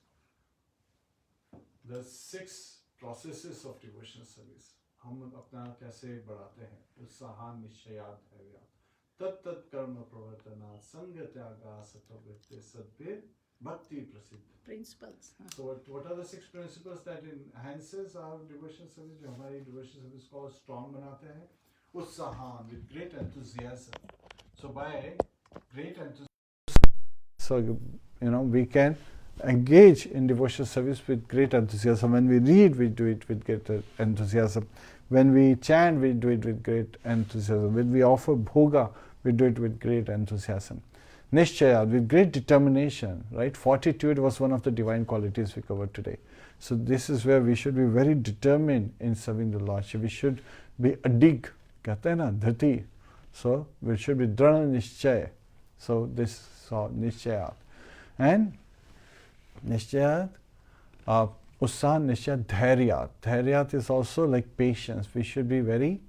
the 6 processes of devotional service. हम अपना कैसे बढ़ाते हैं? उत्साहान निश्चयात धैर्यात तत् तत् कर्म प्रवर्तनात् संग त्यागा सत्ववृत्ति सद्भिर भक्ति प्रसिद्ध principles. So what are the 6 principles that enhances our devotional service? जो हमारी devotional service को strong बनाते हैं? Utsahan, with great enthusiasm. So by great enthusiasm, So, we can engage in devotional service with great enthusiasm. When we read, we do it with great enthusiasm. When we chant, we do it with great enthusiasm. When we offer bhoga, we do it with great enthusiasm. Nishchaya, with great determination, right? Fortitude was one of the divine qualities we covered today. So this is where we should be very determined in serving the Lord. We should be adig, कहते हैं ना, धृति. So we should be drana nishchaya. So this nishchaya. And nishchaya, ussah nishchaya, dhairyat. Dhairyat is also like patience. We should be very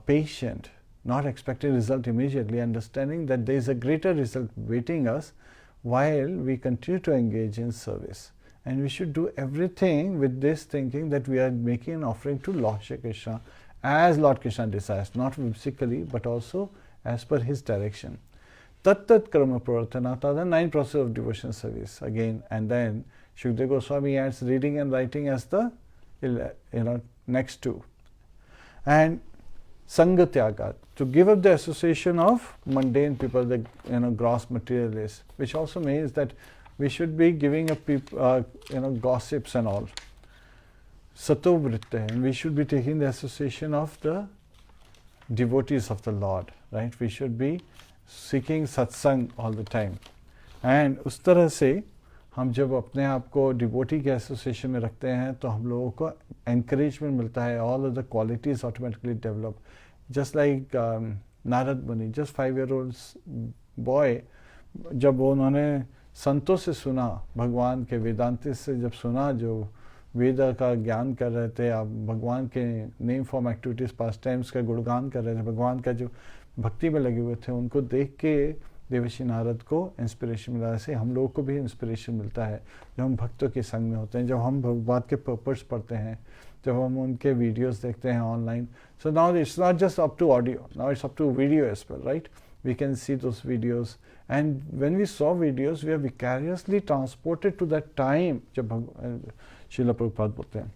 patient, not expecting result immediately, understanding that there is a greater result waiting us while we continue to engage in service. And we should do everything with this thinking that we are making an offering to Lord Shri Krishna as Lord Krishna desires, not whimsically but also as per his direction. Tat tat karma pravartanata, the 9 processes of devotional service again, and then Shukdev Goswami adds reading and writing as the next 2. And Sangha Tyaga, to give up the association of mundane people, the gross materialists, which also means that we should be giving up gossips and all. Sato Vritte, and we should be taking the association of the devotees of the Lord, right? We should be seeking satsang all the time. And उस तरह से हम जब अपने आप को devotee के association में रखते हैं तो हम लोगों को encouragement मिलता है, all of the qualities automatically develop. Just like Narad Muni, just 5-year-old boy, जब उन्होंने संतों से सुना, भगवान के वेदांति से जब सुना, जो वेद का ज्ञान कर रहे थे, आप भगवान के नेम फॉर्म एक्टिविटीज़ पास टाइम्स का गुणगान कर रहे थे, भगवान का जो भक्ति में लगे हुए थे, उनको देख के देवर्षि नारद को इंस्पिरेशन मिला। ऐसे हम लोगों को भी इंस्पिरेशन मिलता है जब हम भक्तों के संग में होते हैं, जब हम भगवान के पर्पस पढ़ते हैं, जब हम उनके वीडियोस देखते हैं online. So now it's not just up to audio, now it's up to video as well, right? We can see those videos, and when we saw videos, we are vicariously transported to that time. जब श्रील प्रभुपाद बोलते हैं,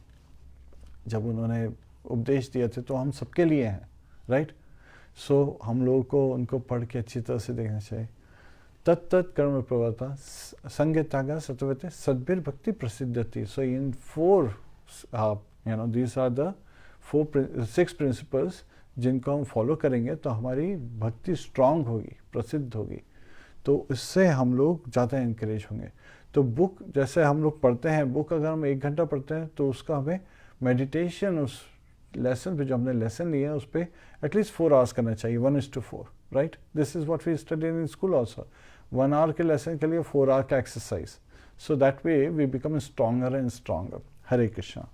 जब उन्होंने उपदेश दिए थे तो हम सबके लिए हैं, राइट? सो हम लोगों को उनको पढ़ के अच्छी तरह से देखना चाहिए. तत् तत् कर्म प्रवर्ता संगे त्यागा सत्वते सद्भिर भक्ति प्रसिद्धति. सो इन 4 these are the 6 principles जिनको हम फॉलो करेंगे तो हमारी भक्ति स्ट्रांग होगी, प्रसिद्ध होगी, तो इससे हम लोग ज़्यादा इनकरेज होंगे. तो बुक जैसे हम लोग पढ़ते हैं, बुक अगर हम 1 घंटा पढ़ते हैं तो उसका हमें मेडिटेशन उस लेसन पे जो हमने लेसन लिया है उस पर एटलीस्ट 4 आवर्स करना चाहिए, 1:4, right? This is what we study in school also. 1 hour के लेसन के लिए 4 आवर का exercise. So that way we become stronger and stronger. Hare Krishna.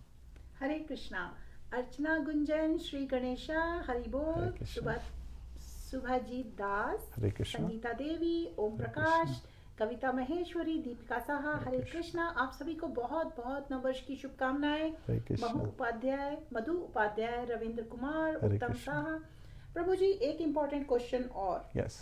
Hare Krishna. Archana Gunjan, Shri Ganesha, Hari बोल, सुभाजीत दास, हरे कृष्णा. संगीता देवी, ओम प्रकाश, कविता महेश्वरी, दीपिका साहा, हरे कृष्णा. आप सभी को बहुत बहुत नववर्ष की शुभकामनाएं. मधु उपाध्याय, रविंद्र कुमार, उत्तम साहा, प्रभु जी एक इम्पोर्टेंट क्वेश्चन और, Yes.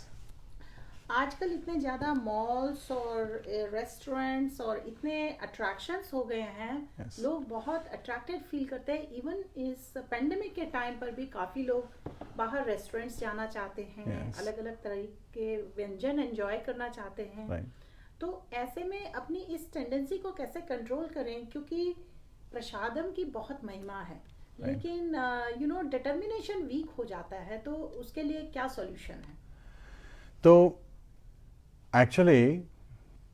आजकल इतने ज़्यादा मॉल्स और रेस्टोरेंट्स और इतने अट्रैक्शंस हो गए हैं, Yes. लोग बहुत अट्रैक्टेड फील करते हैं। इवन इस पेंडेमिक के टाइम पर भी काफ़ी लोग बाहर रेस्टोरेंट्स जाना चाहते हैं, Yes. अलग अलग तरह के व्यंजन एंजॉय करना चाहते हैं। Right. तो ऐसे में अपनी इस टेंडेंसी को कैसे कंट्रोल करें, क्योंकि प्रसादम की बहुत महिमा है, लेकिन डिटर्मिनेशन वीक हो जाता है, तो उसके लिए क्या सॉल्यूशन है? तो एक्चुअली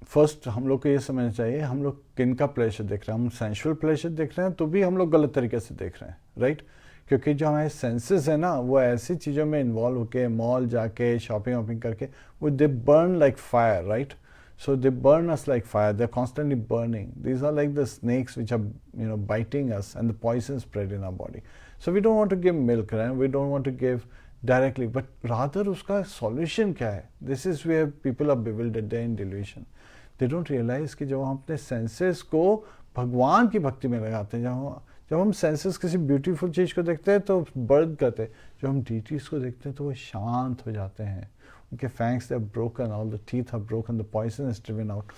फर्स्ट हम लोग को ये समझना चाहिए हम लोग किन का प्लेजर देख रहे हैं। हम सेंशुअल प्लेजर देख रहे हैं तो भी हम लोग गलत तरीके से देख रहे हैं, राइट? क्योंकि जो हमारे सेंसेस है ना, वो ऐसी चीज़ों में इन्वॉल्व होके मॉल जाके शॉपिंग वॉपिंग करके वो दे burn like fire, right? So they burn us like fire. They're constantly burning. These are like the snakes which are, biting us, and the poison spread in our body. So we don't want to give milk, right? We don't want to give directly, but rather uska solution क्या है? This is where people are bewildered. They're in delusion. They don't realize कि जब हम अपने senses को भगवान की भक्ति में लगाते हैं, जब हम सेंसेस किसी ब्यूटीफुल चीज़ को देखते हैं तो बर्न करते हैं, जब हम डीटीज को देखते हैं तो वो शांत हो जाते हैं, उनके fangs are broken, all the teeth are broken, the poison is driven out.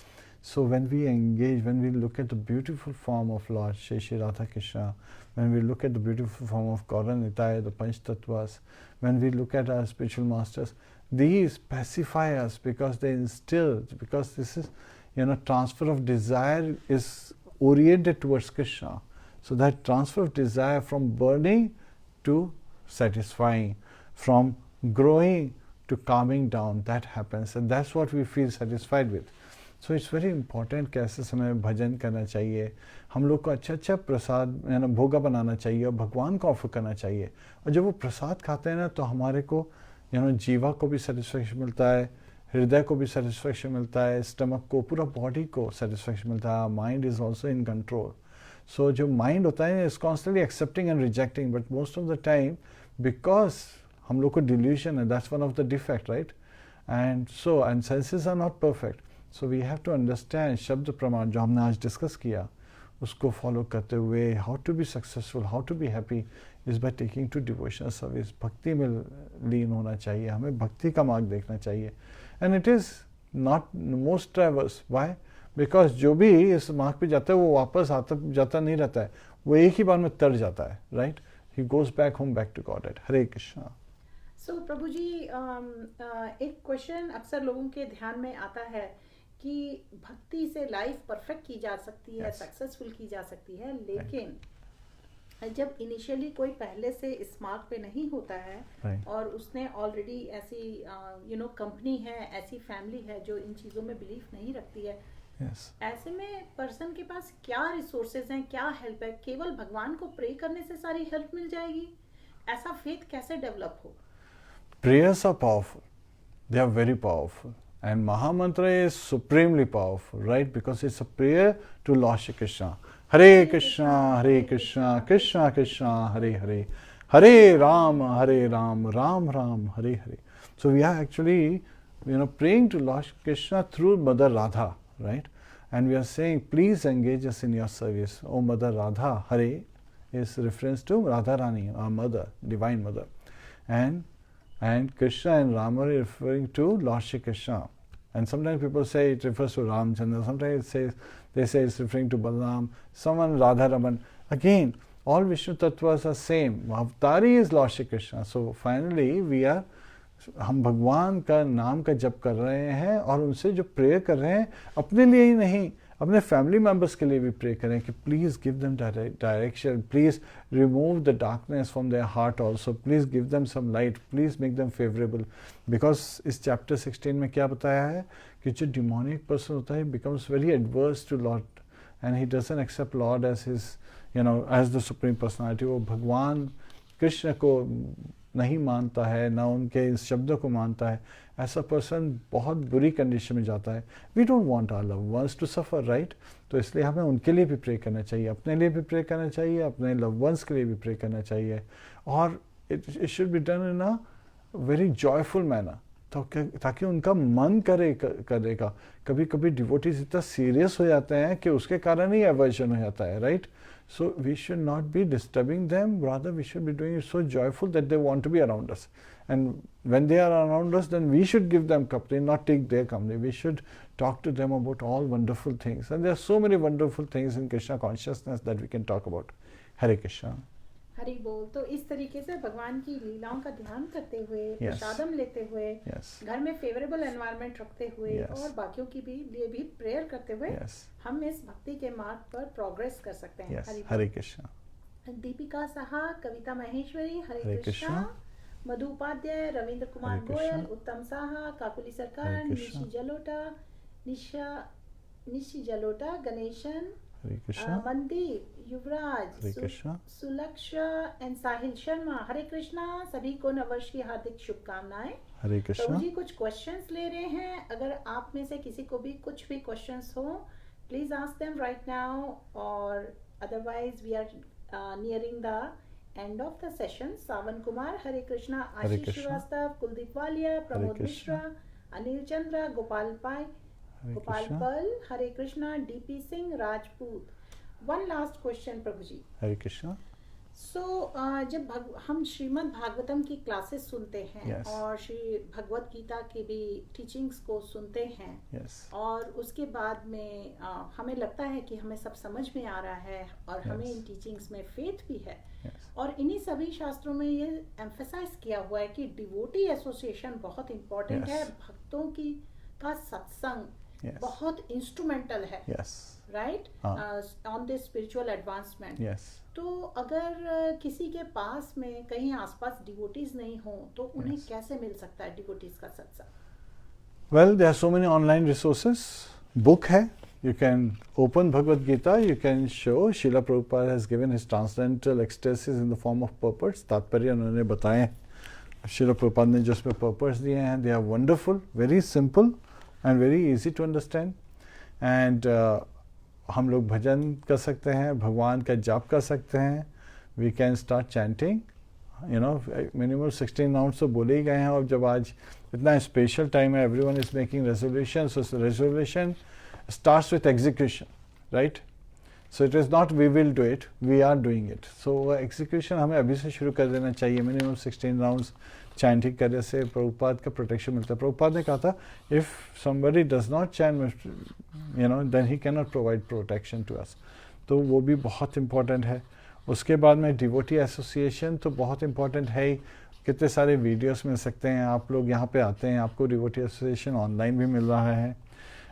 So when we engage, when we look at the beautiful form of Lord Shri Radha Krishna, when we look at the beautiful form of Gaura Nitai, the Panch Tattvas, when we look at our spiritual masters, these pacify us because they instill, because this is, transfer of desire is oriented towards Krishna. So that transfer of desire from burning to satisfying, from growing to calming down, that happens, and that's what we feel satisfied with. So it's very important कैसे समय भजन करना चाहिए, हम लोग को अच्छा अच्छा प्रसाद भोगा बनाना चाहिए और भगवान को ऑफर करना चाहिए। और जब वो प्रसाद खाते हैं ना तो हमारे को जीवा को भी सेटिस्फेक्शन मिलता है, हृदय को भी सेटिस्फेक्शन मिलता है, स्टमक को, पूरा बॉडी को सेटिस्फेक्शन मिलता है। Mind is also in control. So जो माइंड होता है is constantly accepting and rejecting, but most of the time because हम लोग को डिल्यूशन है, that's one of the defect, right? And so and senses are not perfect, so we have to understand शब्द प्रमाण जो हमने आज डिस्कस किया उसको फॉलो करते हुए how to be successful, how to be happy is by taking to devotional service. भक्ति में लीन होना चाहिए, हमें भक्ति का मार्ग देखना चाहिए। And it is not most traverse, why? Because जो भी इस मार्ग पे जाता है वो वापस जाता नहीं रहता है, वो एक ही बार में तर जाता है, right? He goes back home, back to God. Hare Krishna. So Prabhu ji, एक क्वेश्चन अक्सर लोगों के ध्यान में आता है कि भक्ति से लाइफ परफेक्ट की जा सकती है, सक्सेसफुल की जा सकती है, लेकिन जब इनिशियली कोई पहले से इस मार्ग पे नहीं होता है और उसने ऑलरेडी ऐसी कंपनी है, ऐसी फैमिली है जो इन चीज़ों में बिलीव नहीं रखती है, ऐसे में पर्सन के पास क्या रिसोर्सेज हैं, क्या हेल्प है? केवल भगवान को प्रे करने से सारी हेल्प मिल जाएगी? ऐसा फेथ कैसे डेवलप हो? Prayers are powerful. They are very powerful. And Mahamantra is supremely powerful, right? Because it's a prayer to Lord Shri Krishna. Hare Krishna, Hare Krishna, Krishna Krishna, Hare Hare. Hare Ram, Ram Ram, Hare Hare. So we are actually, praying to Lord Shri Krishna through Mother Radha, right? And we are saying, please engage us in your service. Oh Mother Radha, Hare is reference to Radharani, our mother, divine mother. And Krishna and Rama are referring to Lord Shri Krishna. And sometimes people say it refers to Ramchandra, sometimes they say it's referring to Balaram, someone Radharaman. Again, all Vishnu Tattvas are same. Avatari is Lord Shri Krishna. So finally हम भगवान का नाम का जप कर रहे हैं और उनसे जो प्रेयर कर रहे हैं अपने लिए ही नहीं, अपने फैमिली मेंबर्स के लिए भी प्रे करें कि please give them direction, please remove the darkness from their heart also, please give them some light, please make them favourable. Because इस चैप्टर 16 में क्या बताया है कि जो डिमोनिक पर्सन होता है becomes very adverse to lord and he doesn't accept lord as his as the supreme personality. वो भगवान कृष्ण को नहीं मानता है, ना उनके इस शब्दों को मानता है, ऐसा पर्सन बहुत बुरी कंडीशन में जाता है। We don't want our loved ones to suffer, right? तो इसलिए हमें उनके लिए भी प्रे करना चाहिए, अपने लिए भी प्रे करना चाहिए, अपने लव्ड वंस के लिए भी प्रे करना चाहिए। और it should be done in a very joyful manner, ताकि उनका मन करेगा. कभी कभी डिवोटीज इतना सीरियस हो जाते हैं कि उसके कारण ही एवर्जन हो जाता है, right? So we should not be disturbing them, rather we should be doing it so joyful that they want to be around us. And when they are around us, then we should give them company, not take their company. We should talk to them about all wonderful things. And there are so many wonderful things in Krishna consciousness that we can talk about. Hare Krishna. Hari बोल. तो इस तरीके से भगवान की लीलाओं का ध्यान करते हुए, प्रसादम लेते हुए, घर में फेवरेबल एनवायरनमेंट रखते हुए और बाकियों की भी लिए भी प्रेयर करते हुए हम इस भक्ति के मार्ग पर प्रोग्रेस कर सकते हैं. हरे कृष्णा. दीपिका साहा, कविता महेश्वरी, हरे कृष्णा. मधु उपाध्याय, रविंद्र कुमार गोयल, उत्तम साहा, काकुली सरकार, निशी जलोटा, गणेशन, मनदीप, युवराज, सुलक्षा एंड साहिल शर्मा. हरे कृष्णा. सभी को नववर्ष की हार्दिक शुभकामनाएं. हरे कृष्णा. प्रभु जी कुछ क्वेश्चंस ले रहे हैं. अगर आप में से किसी को भी कुछ भी क्वेश्चंस हो, please ask them right now, और otherwise we are nearing the end of the session. Sawan Kumar, Hare Krishna. Ashish Srivastava, Kuldeep Walia, Pramod Mishra, Anil Chandra, Gopal Pal, Hare Krishna. DP Singh, Rajput. One last question Prabhu ji. Hare Krishna. So जब हम श्रीमद् भागवतम की क्लासेस सुनते हैं और श्री भगवत गीता की भी टीचिंग्स को सुनते हैं और उसके बाद में हमें लगता है कि हमें सब समझ में आ रहा है और हमें इन टीचिंग्स में फेथ भी है. और इन्हीं सभी शास्त्रों में ये एम्फेसाइज किया हुआ है कि डिवोटी एसोसिएशन बहुत इम्पोर्टेंट है. भक्तों की का सत्संग बहुत इंस्ट्रूमेंटल है, right, on this spiritual advancement. तो अगर किसी के पास में कहीं आसपास डिवोटीज नहीं हो तो उन्हें कैसे मिल सकता है डिवोटीज का सत्संग? Well, there are so many online resources. Book है, you can open Bhagavad Gita, you can show Srila Prabhupada has given his transcendental ecstasies in the form of purports. तात्पर्य उन्होंने बताए. Srila Prabhupada ने जो उसमें purports दिए हैं, they are wonderful, very simple and very easy to understand. And हम लोग भजन कर सकते हैं, भगवान का जाप कर सकते हैं. We can start chanting, you know, minimum 16 rounds तो बोले ही गए हैं. और जब आज इतना स्पेशल टाइम है, everyone is making resolution, so resolution starts with execution, right? So it is not we will do it, we are doing it. So execution हमें अभी से शुरू कर देना चाहिए. मिनिमम 16 राउंड्स चैंटिंग करने से प्रभुपाद का प्रोटेक्शन मिलता है. प्रभुपाद ने कहा था, if somebody does not chant, you know, then he can not provide protection to us. तो वो भी बहुत इंपॉर्टेंट है. उसके बाद में डिवोटी एसोसिएशन तो बहुत इंपॉर्टेंट है ही. कितने सारे वीडियोस मिल सकते हैं. आप लोग यहाँ पे आते हैं, आपको डिवोटी एसोसिएशन ऑनलाइन भी मिल रहा है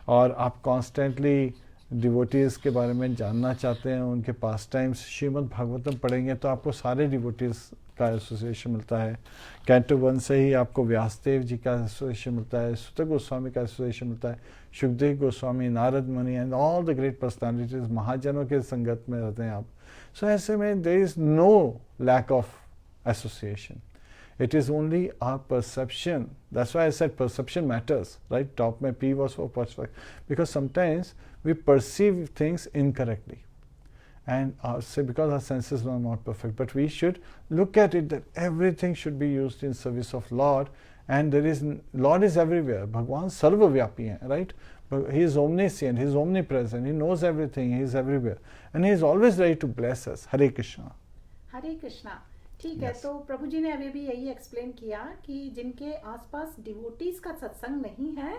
और आप कॉन्स्टेंटली डिवोटीज़ के बारे में जानना चाहते हैं, उनके पास टाइम्स श्रीमद् भागवतम पढ़ेंगे तो आपको सारे डिवोटीज़ का एसोसिएशन मिलता है. कैंटो 1 से ही आपको व्यासदेव जी का एसोसिएशन मिलता है, सुत गोस्वामी का एसोसिएशन मिलता है, सुखदेव गोस्वामी, नारद मुनि and all the great personalities, महाजनों के संगत में रहते हैं आप. सो ऐसे में there is no lack of association. It is only our perception. That's why I said perception matters, right? Top mein P was for perspective. Because sometimes we perceive things incorrectly. And say because our senses are not perfect. But we should look at it that everything should be used in service of Lord. And there is, Lord is everywhere. Bhagwan sarvavyapi hai, right? But he is omniscient, he is omnipresent, he knows everything, he is everywhere. And he is always ready to bless us. Hare Krishna. Hare Krishna. ठीक है. तो प्रभु जी ने अभी भी यही explain किया कि जिनके आसपास डिवोटीज का सत्संग नहीं है,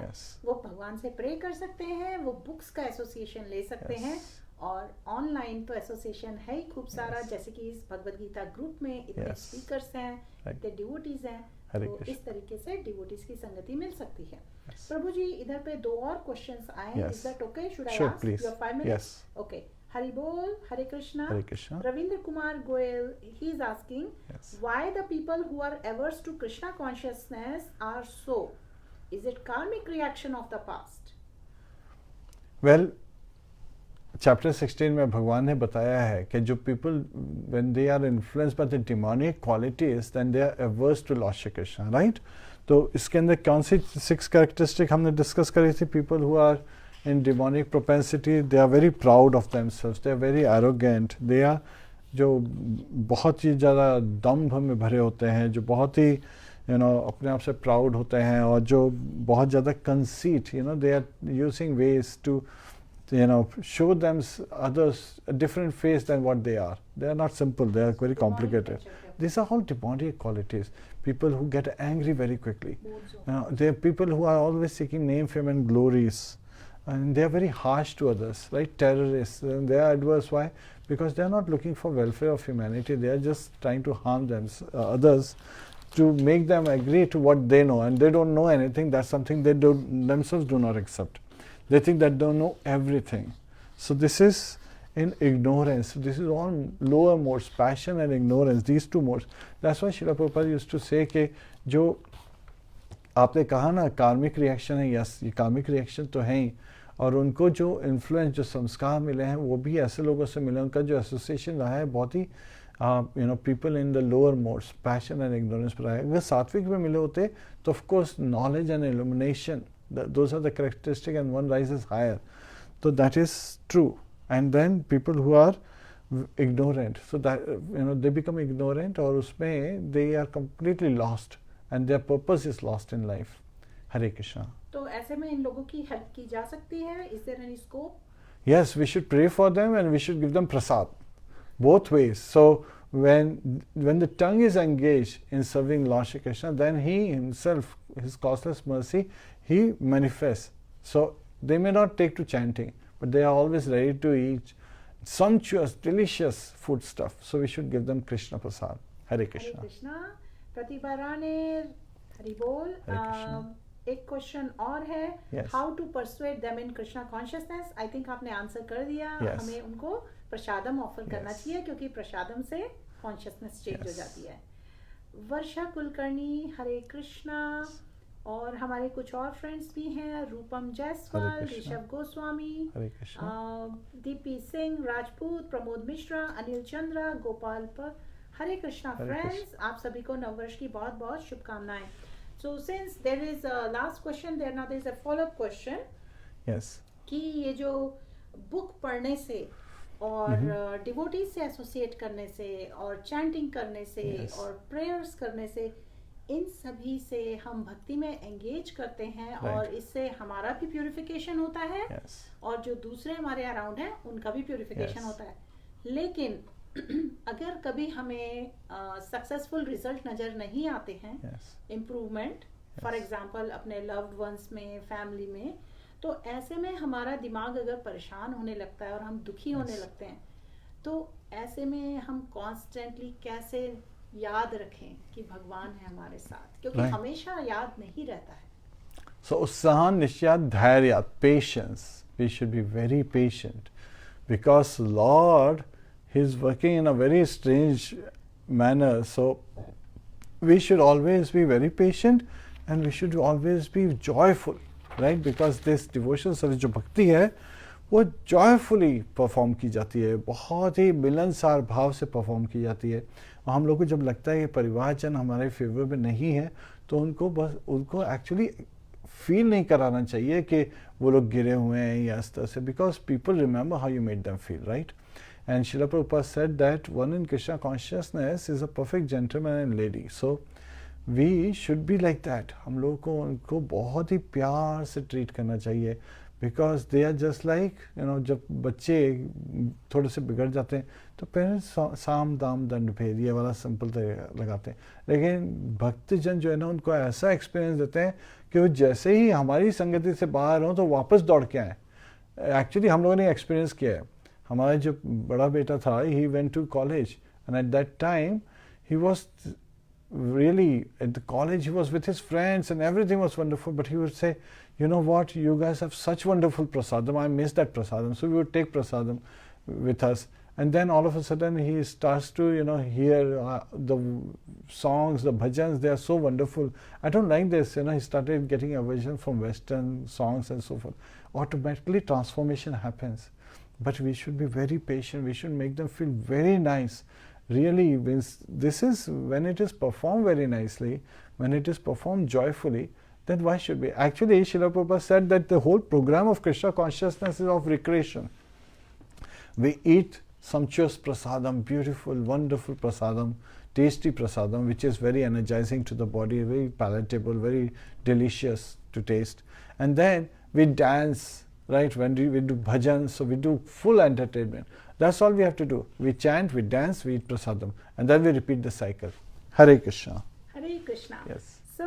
वो भगवान से प्रे कर सकते हैं, वो बुक्स का एसोसिएशन ले सकते हैं. और ऑनलाइन तो एसोसिएशन है ही खूब सारा, जैसे कि इस भगवद गीता ग्रुप में इतने स्पीकर्स हैं, इतने डिवोटीज हैं. तो इस तरीके से डिवोटीज की संगति मिल सकती है. प्रभु जी इधर पे 2 और क्वेश्चंस आए हैं. Is that okay? Should I ask? You have 5 minutes? Okay. Hari Bol, Hare Krishna. Hare Krishna. Ravindra Kumar Goel, he is asking, why the people who are averse to Krishna consciousness are so? Is it karmic reaction of the past? Well, chapter 16 में भगवान ने बताया है कि जो people when they are influenced by the demonic qualities, then they are averse to Lord Shri Krishna, right? तो इसके अंदर कौन सी 6 characteristic हमने डिस्कस करी थी? People who are in demonic propensity, they are very proud of themselves, they are very arrogant, they are जो बहुत ही ज़्यादा दम्भ में भरे होते हैं, जो बहुत ही अपने आप से प्राउड होते हैं, और जो बहुत ज़्यादा conceit, they are using ways to show them others a different face than what they are. They are not simple, they are very complicated. These are all demonic qualities. People who get angry very quickly. They are people who are always seeking name, fame and glories. And they are very harsh to others, like terrorists. And they are adverse. Why? Because they are not looking for welfare of humanity. They are just trying to harm them, others, to make them agree to what they know. And they don't know anything. That's something they themselves do not accept. They think that they know everything. So this is in ignorance. This is all lower modes, passion and ignorance, these two modes. That's why Srila Prabhupada used to say कि जो आपने कहा ना कार्मिक reaction है, yes ये कार्मिक reaction तो है ही, और उनको जो इन्फ्लुएंस, जो संस्कार मिले हैं वो भी ऐसे लोगों से मिले, उनका जो एसोसिएशन रहा है बहुत ही people in the lower modes, passion and ignorance पर रहा है. अगर सात्विक में मिले होते तो of course knowledge and illumination, those are the characteristics, and one rises higher. So that is true. And then people who are ignorant, so that they become ignorant, और उसमें they are completely lost and their purpose is lost in life. Hare Krishna. तो ऐसे में इन लोगों की help की जा सकती है? Is there any scope? Yes, we should pray for them and we should give them prasad, both ways. So when the tongue is engaged in serving Lord Shri Krishna, then he himself, his causeless mercy, he manifests. So they may not take to chanting, but they are always ready to eat sumptuous, delicious food stuff. So we should give them Krishna Prasad. Hare Krishna. Hare Krishna. Pratibha Rane, Hari Bol. एक question और है, how to persuade them in Krishna consciousness. I think आपने answer कर दिया. हमें उनको प्रसादम offer करना चाहिए, क्योंकि प्रसादम से कॉन्शियसनेस चेंज हो जाती है. वर्षा कुलकर्णी, हरे कृष्णा. और हमारे कुछ और फ्रेंड्स भी हैं, रूपम जायसवाल, ऋषभ गोस्वामी, दीपी सिंह राजपूत, प्रमोद मिश्रा, अनिल चंद्रा, गोपाल पर. हरे कृष्णा फ्रेंड्स, आप सभी को नववर्ष की बहुत बहुत शुभकामनाएं. So since there is a last question there, now there is a follow-up question. Yes. कि ये जो बुक पढ़ने से और डिवोटी से एसोसिएट करने से और चैंटिंग करने से और प्रेयर्स करने से, इन सभी से हम भक्ति में एंगेज करते हैं, और इससे हमारा भी प्यूरिफिकेशन होता है, और जो दूसरे हमारे अराउंड हैं उनका भी प्यूरिफिकेशन होता है. लेकिन अगर कभी हमें सक्सेसफुल रिजल्ट नजर नहीं आते हैं, इम्प्रूवमेंट फॉर एग्जांपल अपने लव्ड वंस में, फैमिली में, तो ऐसे में हमारा दिमाग अगर परेशान होने लगता है और हम दुखी होने लगते हैं, तो ऐसे में हम कॉन्स्टेंटली कैसे याद रखें कि भगवान है हमारे साथ, क्योंकि हमेशा याद नहीं रहता है. सो उत्साह, निश्चय, धैर्य, patience. We should be very patient because lord He is working in a very strange manner. So we should always be very patient and we should always be joyful, right? Because this devotional service, जो भक्ति है, वो joyfully perform की जाती है, बहुत ही मिलनसार भाव से perform की जाती है. और हम लोग को जब लगता है कि परिवारजन हमारे फेवर में नहीं है, तो उनको actually फील नहीं कराना चाहिए कि वो लोग गिरे हुए हैं या इस तरह से, because people remember how you made them feel, right? And Srila Prabhupada said that one in Krishna consciousness is a perfect gentleman and lady. So we should be like that. हम लोगों को उनको बहुत ही प्यार से ट्रीट करना चाहिए, because they are just like जब बच्चे थोड़े से बिगड़ जाते हैं तो पेरेंट्स साम दाम दंड भेद ये वाला सिंपल तरीका लगाते हैं. लेकिन भक्तजन जो है ना, उनको ऐसा एक्सपीरियंस देते हैं कि वो जैसे ही हमारी संगति से बाहर हों तो वापस दौड़ के आए. एक्चुअली हम लोगों ने एक्सपीरियंस किया है. हमारा जो बड़ा बेटा था, he went to college, and at that time he was really at the college, he was with his friends and everything was wonderful, but he would say, you know what, you guys have such wonderful prasadam, I miss that prasadam. So we would take prasadam with us, and then all of a sudden he starts to hear the songs, the bhajans, they are so wonderful. I don't like this. He started getting aversion from Western songs and so forth. Automatically transformation happens. But we should be very patient. We should make them feel very nice. Really, this is when it is performed very nicely, when it is performed joyfully, then why should we? Actually, Srila Prabhupada said that the whole program of Krishna consciousness is of recreation. We eat sumptuous prasadam, beautiful, wonderful prasadam, tasty prasadam, which is very energizing to the body, very palatable, very delicious to taste. And then we dance, right? When we do bhajan, so we do full entertainment. That's all we have to do. We chant, we dance, we eat prasadam, and then we repeat the cycle. Hare Krishna. Hare Krishna. Yes. सो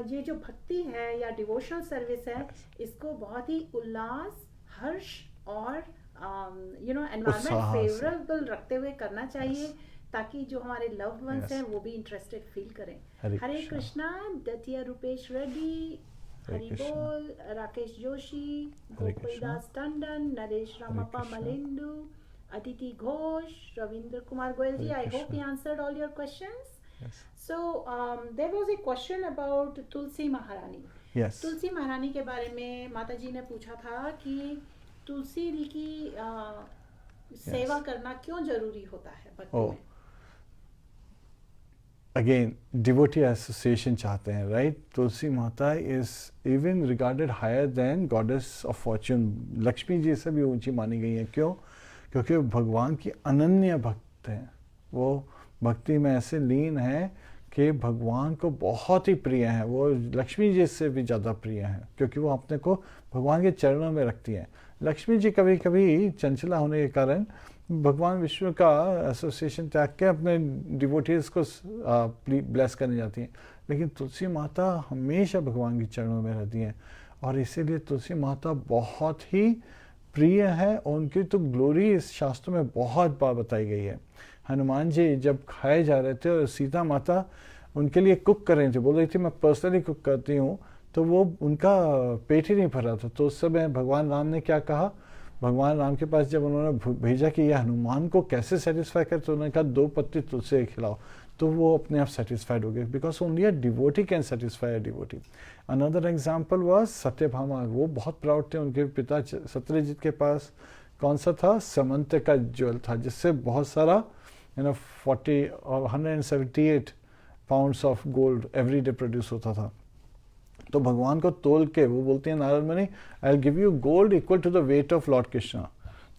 ये जो भक्ति है या devotional service है, इसको बहुत ही उल्लास, हर्ष और environment उत्साह से. फेवरेबल रखते हुए करना चाहिए, ताकि जो हमारे लव्ड वंस हैं वो भी इंटरेस्टेड फील करें. हरे कृष्णा. दतिया रूपेश रेड्डी, हरि बोल. Rakesh Joshi, Gokuldas Tandon, Naresh Ramappa Malindu, Aditi Ghosh, Ravindra Kumar Goyal ji. I hope he answered all your questions. Yes. So there was a question about Tulsi Maharani. Yes. तुलसी महारानी के बारे में माता जी ने पूछा था कि तुलसी की सेवा करना क्यों जरूरी होता है भक्ति में. Again, devotee association चाहते हैं, right? तुलसी माता is even regarded higher than goddess of fortune. Lakshmi ji से भी ऊंची मानी गई है. क्यों? क्योंकि वो भगवान की अनन्य भक्त हैं. वो भक्ति में ऐसे लीन है कि भगवान को बहुत ही प्रिय है. वो लक्ष्मी जी से भी ज़्यादा प्रिय हैं, क्योंकि वो अपने को भगवान के चरणों में रखती हैं. लक्ष्मी जी कभी कभी चंचला होने के कारण भगवान विष्णु का एसोसिएशन त्याग के अपने डिवोटीज को ब्लेस करने जाती हैं, लेकिन तुलसी माता हमेशा भगवान के चरणों में रहती हैं. और इसीलिए तुलसी माता बहुत ही प्रिय है. और उनकी तो ग्लोरी इस शास्त्र में बहुत बार बताई गई है. हनुमान जी जब खाए जा रहे थे और सीता माता उनके लिए कुक कर रही थी, बोल रही थी मैं पर्सनली कुक करती हूँ, तो वो उनका पेट ही नहीं भर रहा था. तो उस समय भगवान राम ने क्या कहा, भगवान राम के पास जब उन्होंने भेजा कि यह हनुमान को कैसे सेटिस्फाई करे, तो उन्होंने कहा 2 पत्ती तुलसी खिलाओ. तो वो अपने आप सेटिस्फाइड हो गए, because only a devotee can satisfy a devotee. Another example was Satyabhama. वो बहुत प्राउड थे. उनके पिता सत्यजीत के पास कौन सा था, समंत का ज्वेल था, जिससे बहुत सारा 40 और 178 pounds of gold every day produce होता था. तो भगवान को तोल के वो बोलती है Narad Muni, I will give you gold equal to the weight of lord Krishna.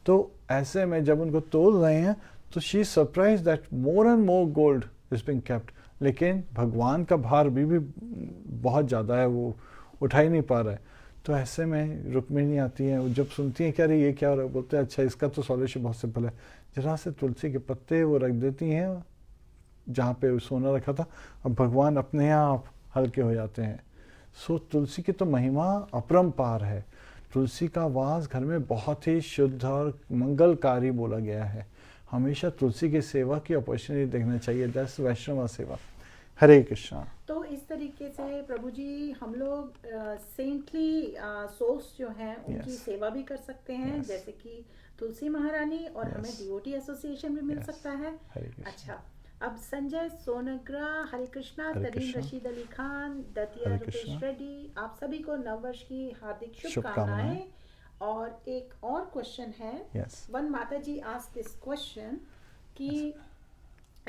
तो ऐसे में जब उनको तोल रहे हैं तो she surprise that more and more gold is being kept. लेकिन भगवान का भार भी बहुत ज़्यादा है, वो उठा ही नहीं पा रहा है. तो ऐसे में रुक्मिणी आती है. वो जब सुनती है कि अरे ये क्या हो रहा है, बोलते हैं अच्छा इसका तो सॉल्यूशन बहुत सिंपल है, जरा से तुलसी के पत्ते वो रख देती हैं जहाँ पे सोना रखा था, और भगवान अपने आप हल्के हो जाते हैं. सो तुलसी की तो महिमा अपरंपार है. तुलसी का वास घर में बहुत ही शुद्ध और मंगलकारी बोला गया है. हमेशा तुलसी की सेवा की अपॉर्चुनिटी देखना चाहिए. दैट्स वैष्णव सेवा. हरे कृष्णा. तो इस तरीके से प्रभु जी हम लोग सेंटली सोल्स जो हैं उनकी सेवा भी कर सकते हैं, जैसे कि तुलसी महारानी, और हमें डिवोटी एसोसिएशन भी मिल सकता है. अच्छा, अब संजय सोनग्रा, हरे कृष्णा. तरीन रशीद अली खान, दतिया रुपेश रेड्डी, आप सभी को नववर्ष की हार्दिक शुभकामनाएं. और एक और क्वेश्चन है. वन माता जी आस्क्ड दिस क्वेश्चन कि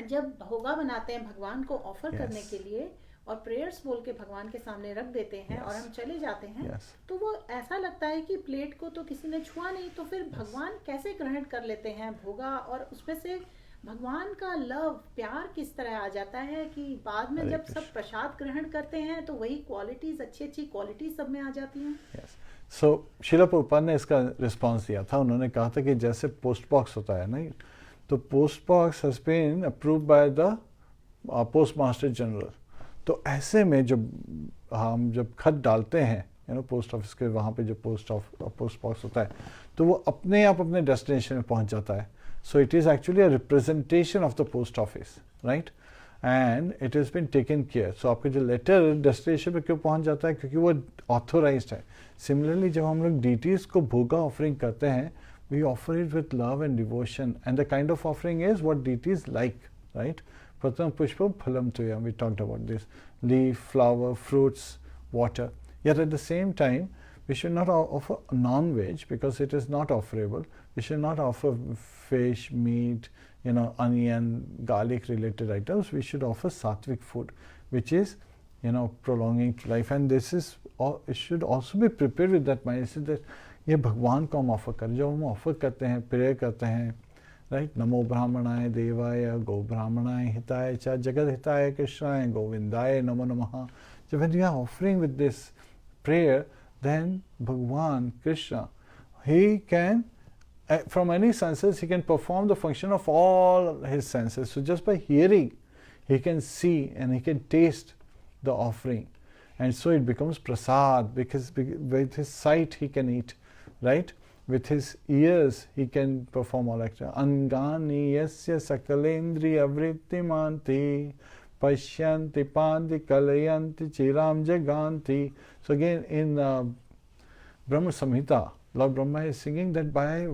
जब भोगा बनाते हैं भगवान को ऑफर करने के लिए और प्रेयर्स बोल के भगवान के सामने रख देते हैं और हम चले जाते हैं, तो वो ऐसा लगता है कि प्लेट को तो किसी ने छुआ नहीं, तो फिर भगवान कैसे ग्रहण कर लेते हैं भोगा, और उसमें से भगवान का लव प्यार किस तरह आ जाता है कि बाद में जब सब प्रसाद ग्रहण करते हैं तो वही क्वालिटीज, अच्छी अच्छी क्वालिटीज सब में आ जाती हैं. सो श्रील प्रभुपाद ने इसका रिस्पॉन्स दिया था. उन्होंने कहा था कि जैसे पोस्ट बॉक्स होता है नहीं, तो post box has been approved by the post master general. तो ऐसे में जब खत डालते हैं पोस्ट ऑफिस के, वहाँ पे जो पोस्ट बॉक्स होता है, तो वो अपने आप अपने डेस्टिनेशन में पहुँच जाता है. So it is actually a representation of the post office, right? And it has been taken care. So आपके जो लेटर डेस्टिनेशन पे क्यों पहुंच जाता है, क्योंकि वो ऑथोराइज्ड है. सिमिलरली जब हम लोग डीटीज को भोगा ऑफरिंग करते हैं, we offer it with love and devotion, and the kind of offering is what deities like, right? Pratham pushpam phalam tuyam, we talked about this. Leaf, flower, fruits, water. Yet at the same time, we should not offer non-veg because it is not offerable. We should not offer fish, meat, onion, garlic related items. We should offer sattvic food, which is, prolonging life. And this is, it should also be prepared with that mindset that ये भगवान को हम offer करें. जब हम offer करते हैं, prayer करते हैं, right? Namo Brahmanaya Devaya, Go Brahmanaya Hitaya Cha, Jagat Hitaya Krishnaya, Govindaya Namo Namaha. So when you are offering with this prayer, then Bhagwan, Krishna, he can, from any senses, he can perform the function of all his senses. So just by hearing, he can see and he can taste the offering. And so it becomes prasad, because with his sight he can eat, right? With his ears he can perform all actions. Angani yasya sakalendriya vrittimanti pashyanti panti kalayanti chiram jaganti. So again in Brahma Samhita, Lord Brahma is singing that by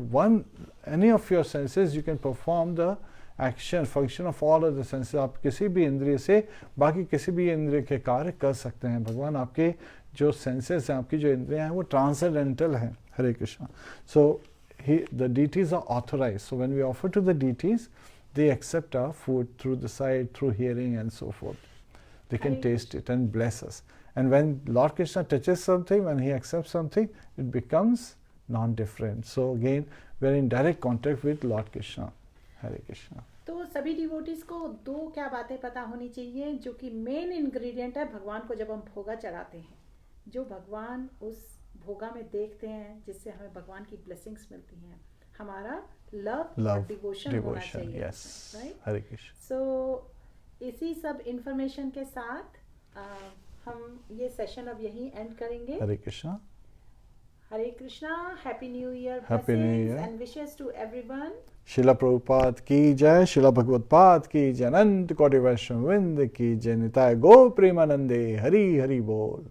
any of your senses you can perform the action, function of all of the senses. आप किसी भी इंद्रिय से बाकी किसी भी इंद्रिय के कार्य कर सकते हैं. भगवान आपके जो senses हैं, आपकी जो इंद्रियां हैं, वो transcendental हैं. Hare Krishna. So the deities are authorized. So when we offer to the deities, they accept our food through the sight, through hearing, and so forth. They can taste it and bless us. And when Lord Krishna touches something, when he accepts something, it becomes non-different. So again, we are in direct contact with Lord Krishna. Hare Krishna. तो सभी devotees को दो क्या बातें पता होनी चाहिए जो कि मेन इंग्रेडिएंट है भगवान को जब हम भोगा चढ़ाते हैं, जो भगवान उस भोगा में देखते हैं, जिससे हमें भगवान की ब्लेसिंग्स मिलती हैं. हमारा लव और डिवोशन होना चाहिए. Yes. राइट. हरे कृष्ण. सो इसी सब इंफॉर्मेशन के साथ हम ये सेशन अब यहीं एंड करेंगे. Hare Krishna. Hare Krishna. Happy New Year. Happy New Year. And wishes to everyone. Srila Prabhupada की जय, शिला भगवत्पाद की जय, अनंत कोटि वैष्णव वृंद की जय, निताय गो प्रेमानंदे. हरि हरि बोल.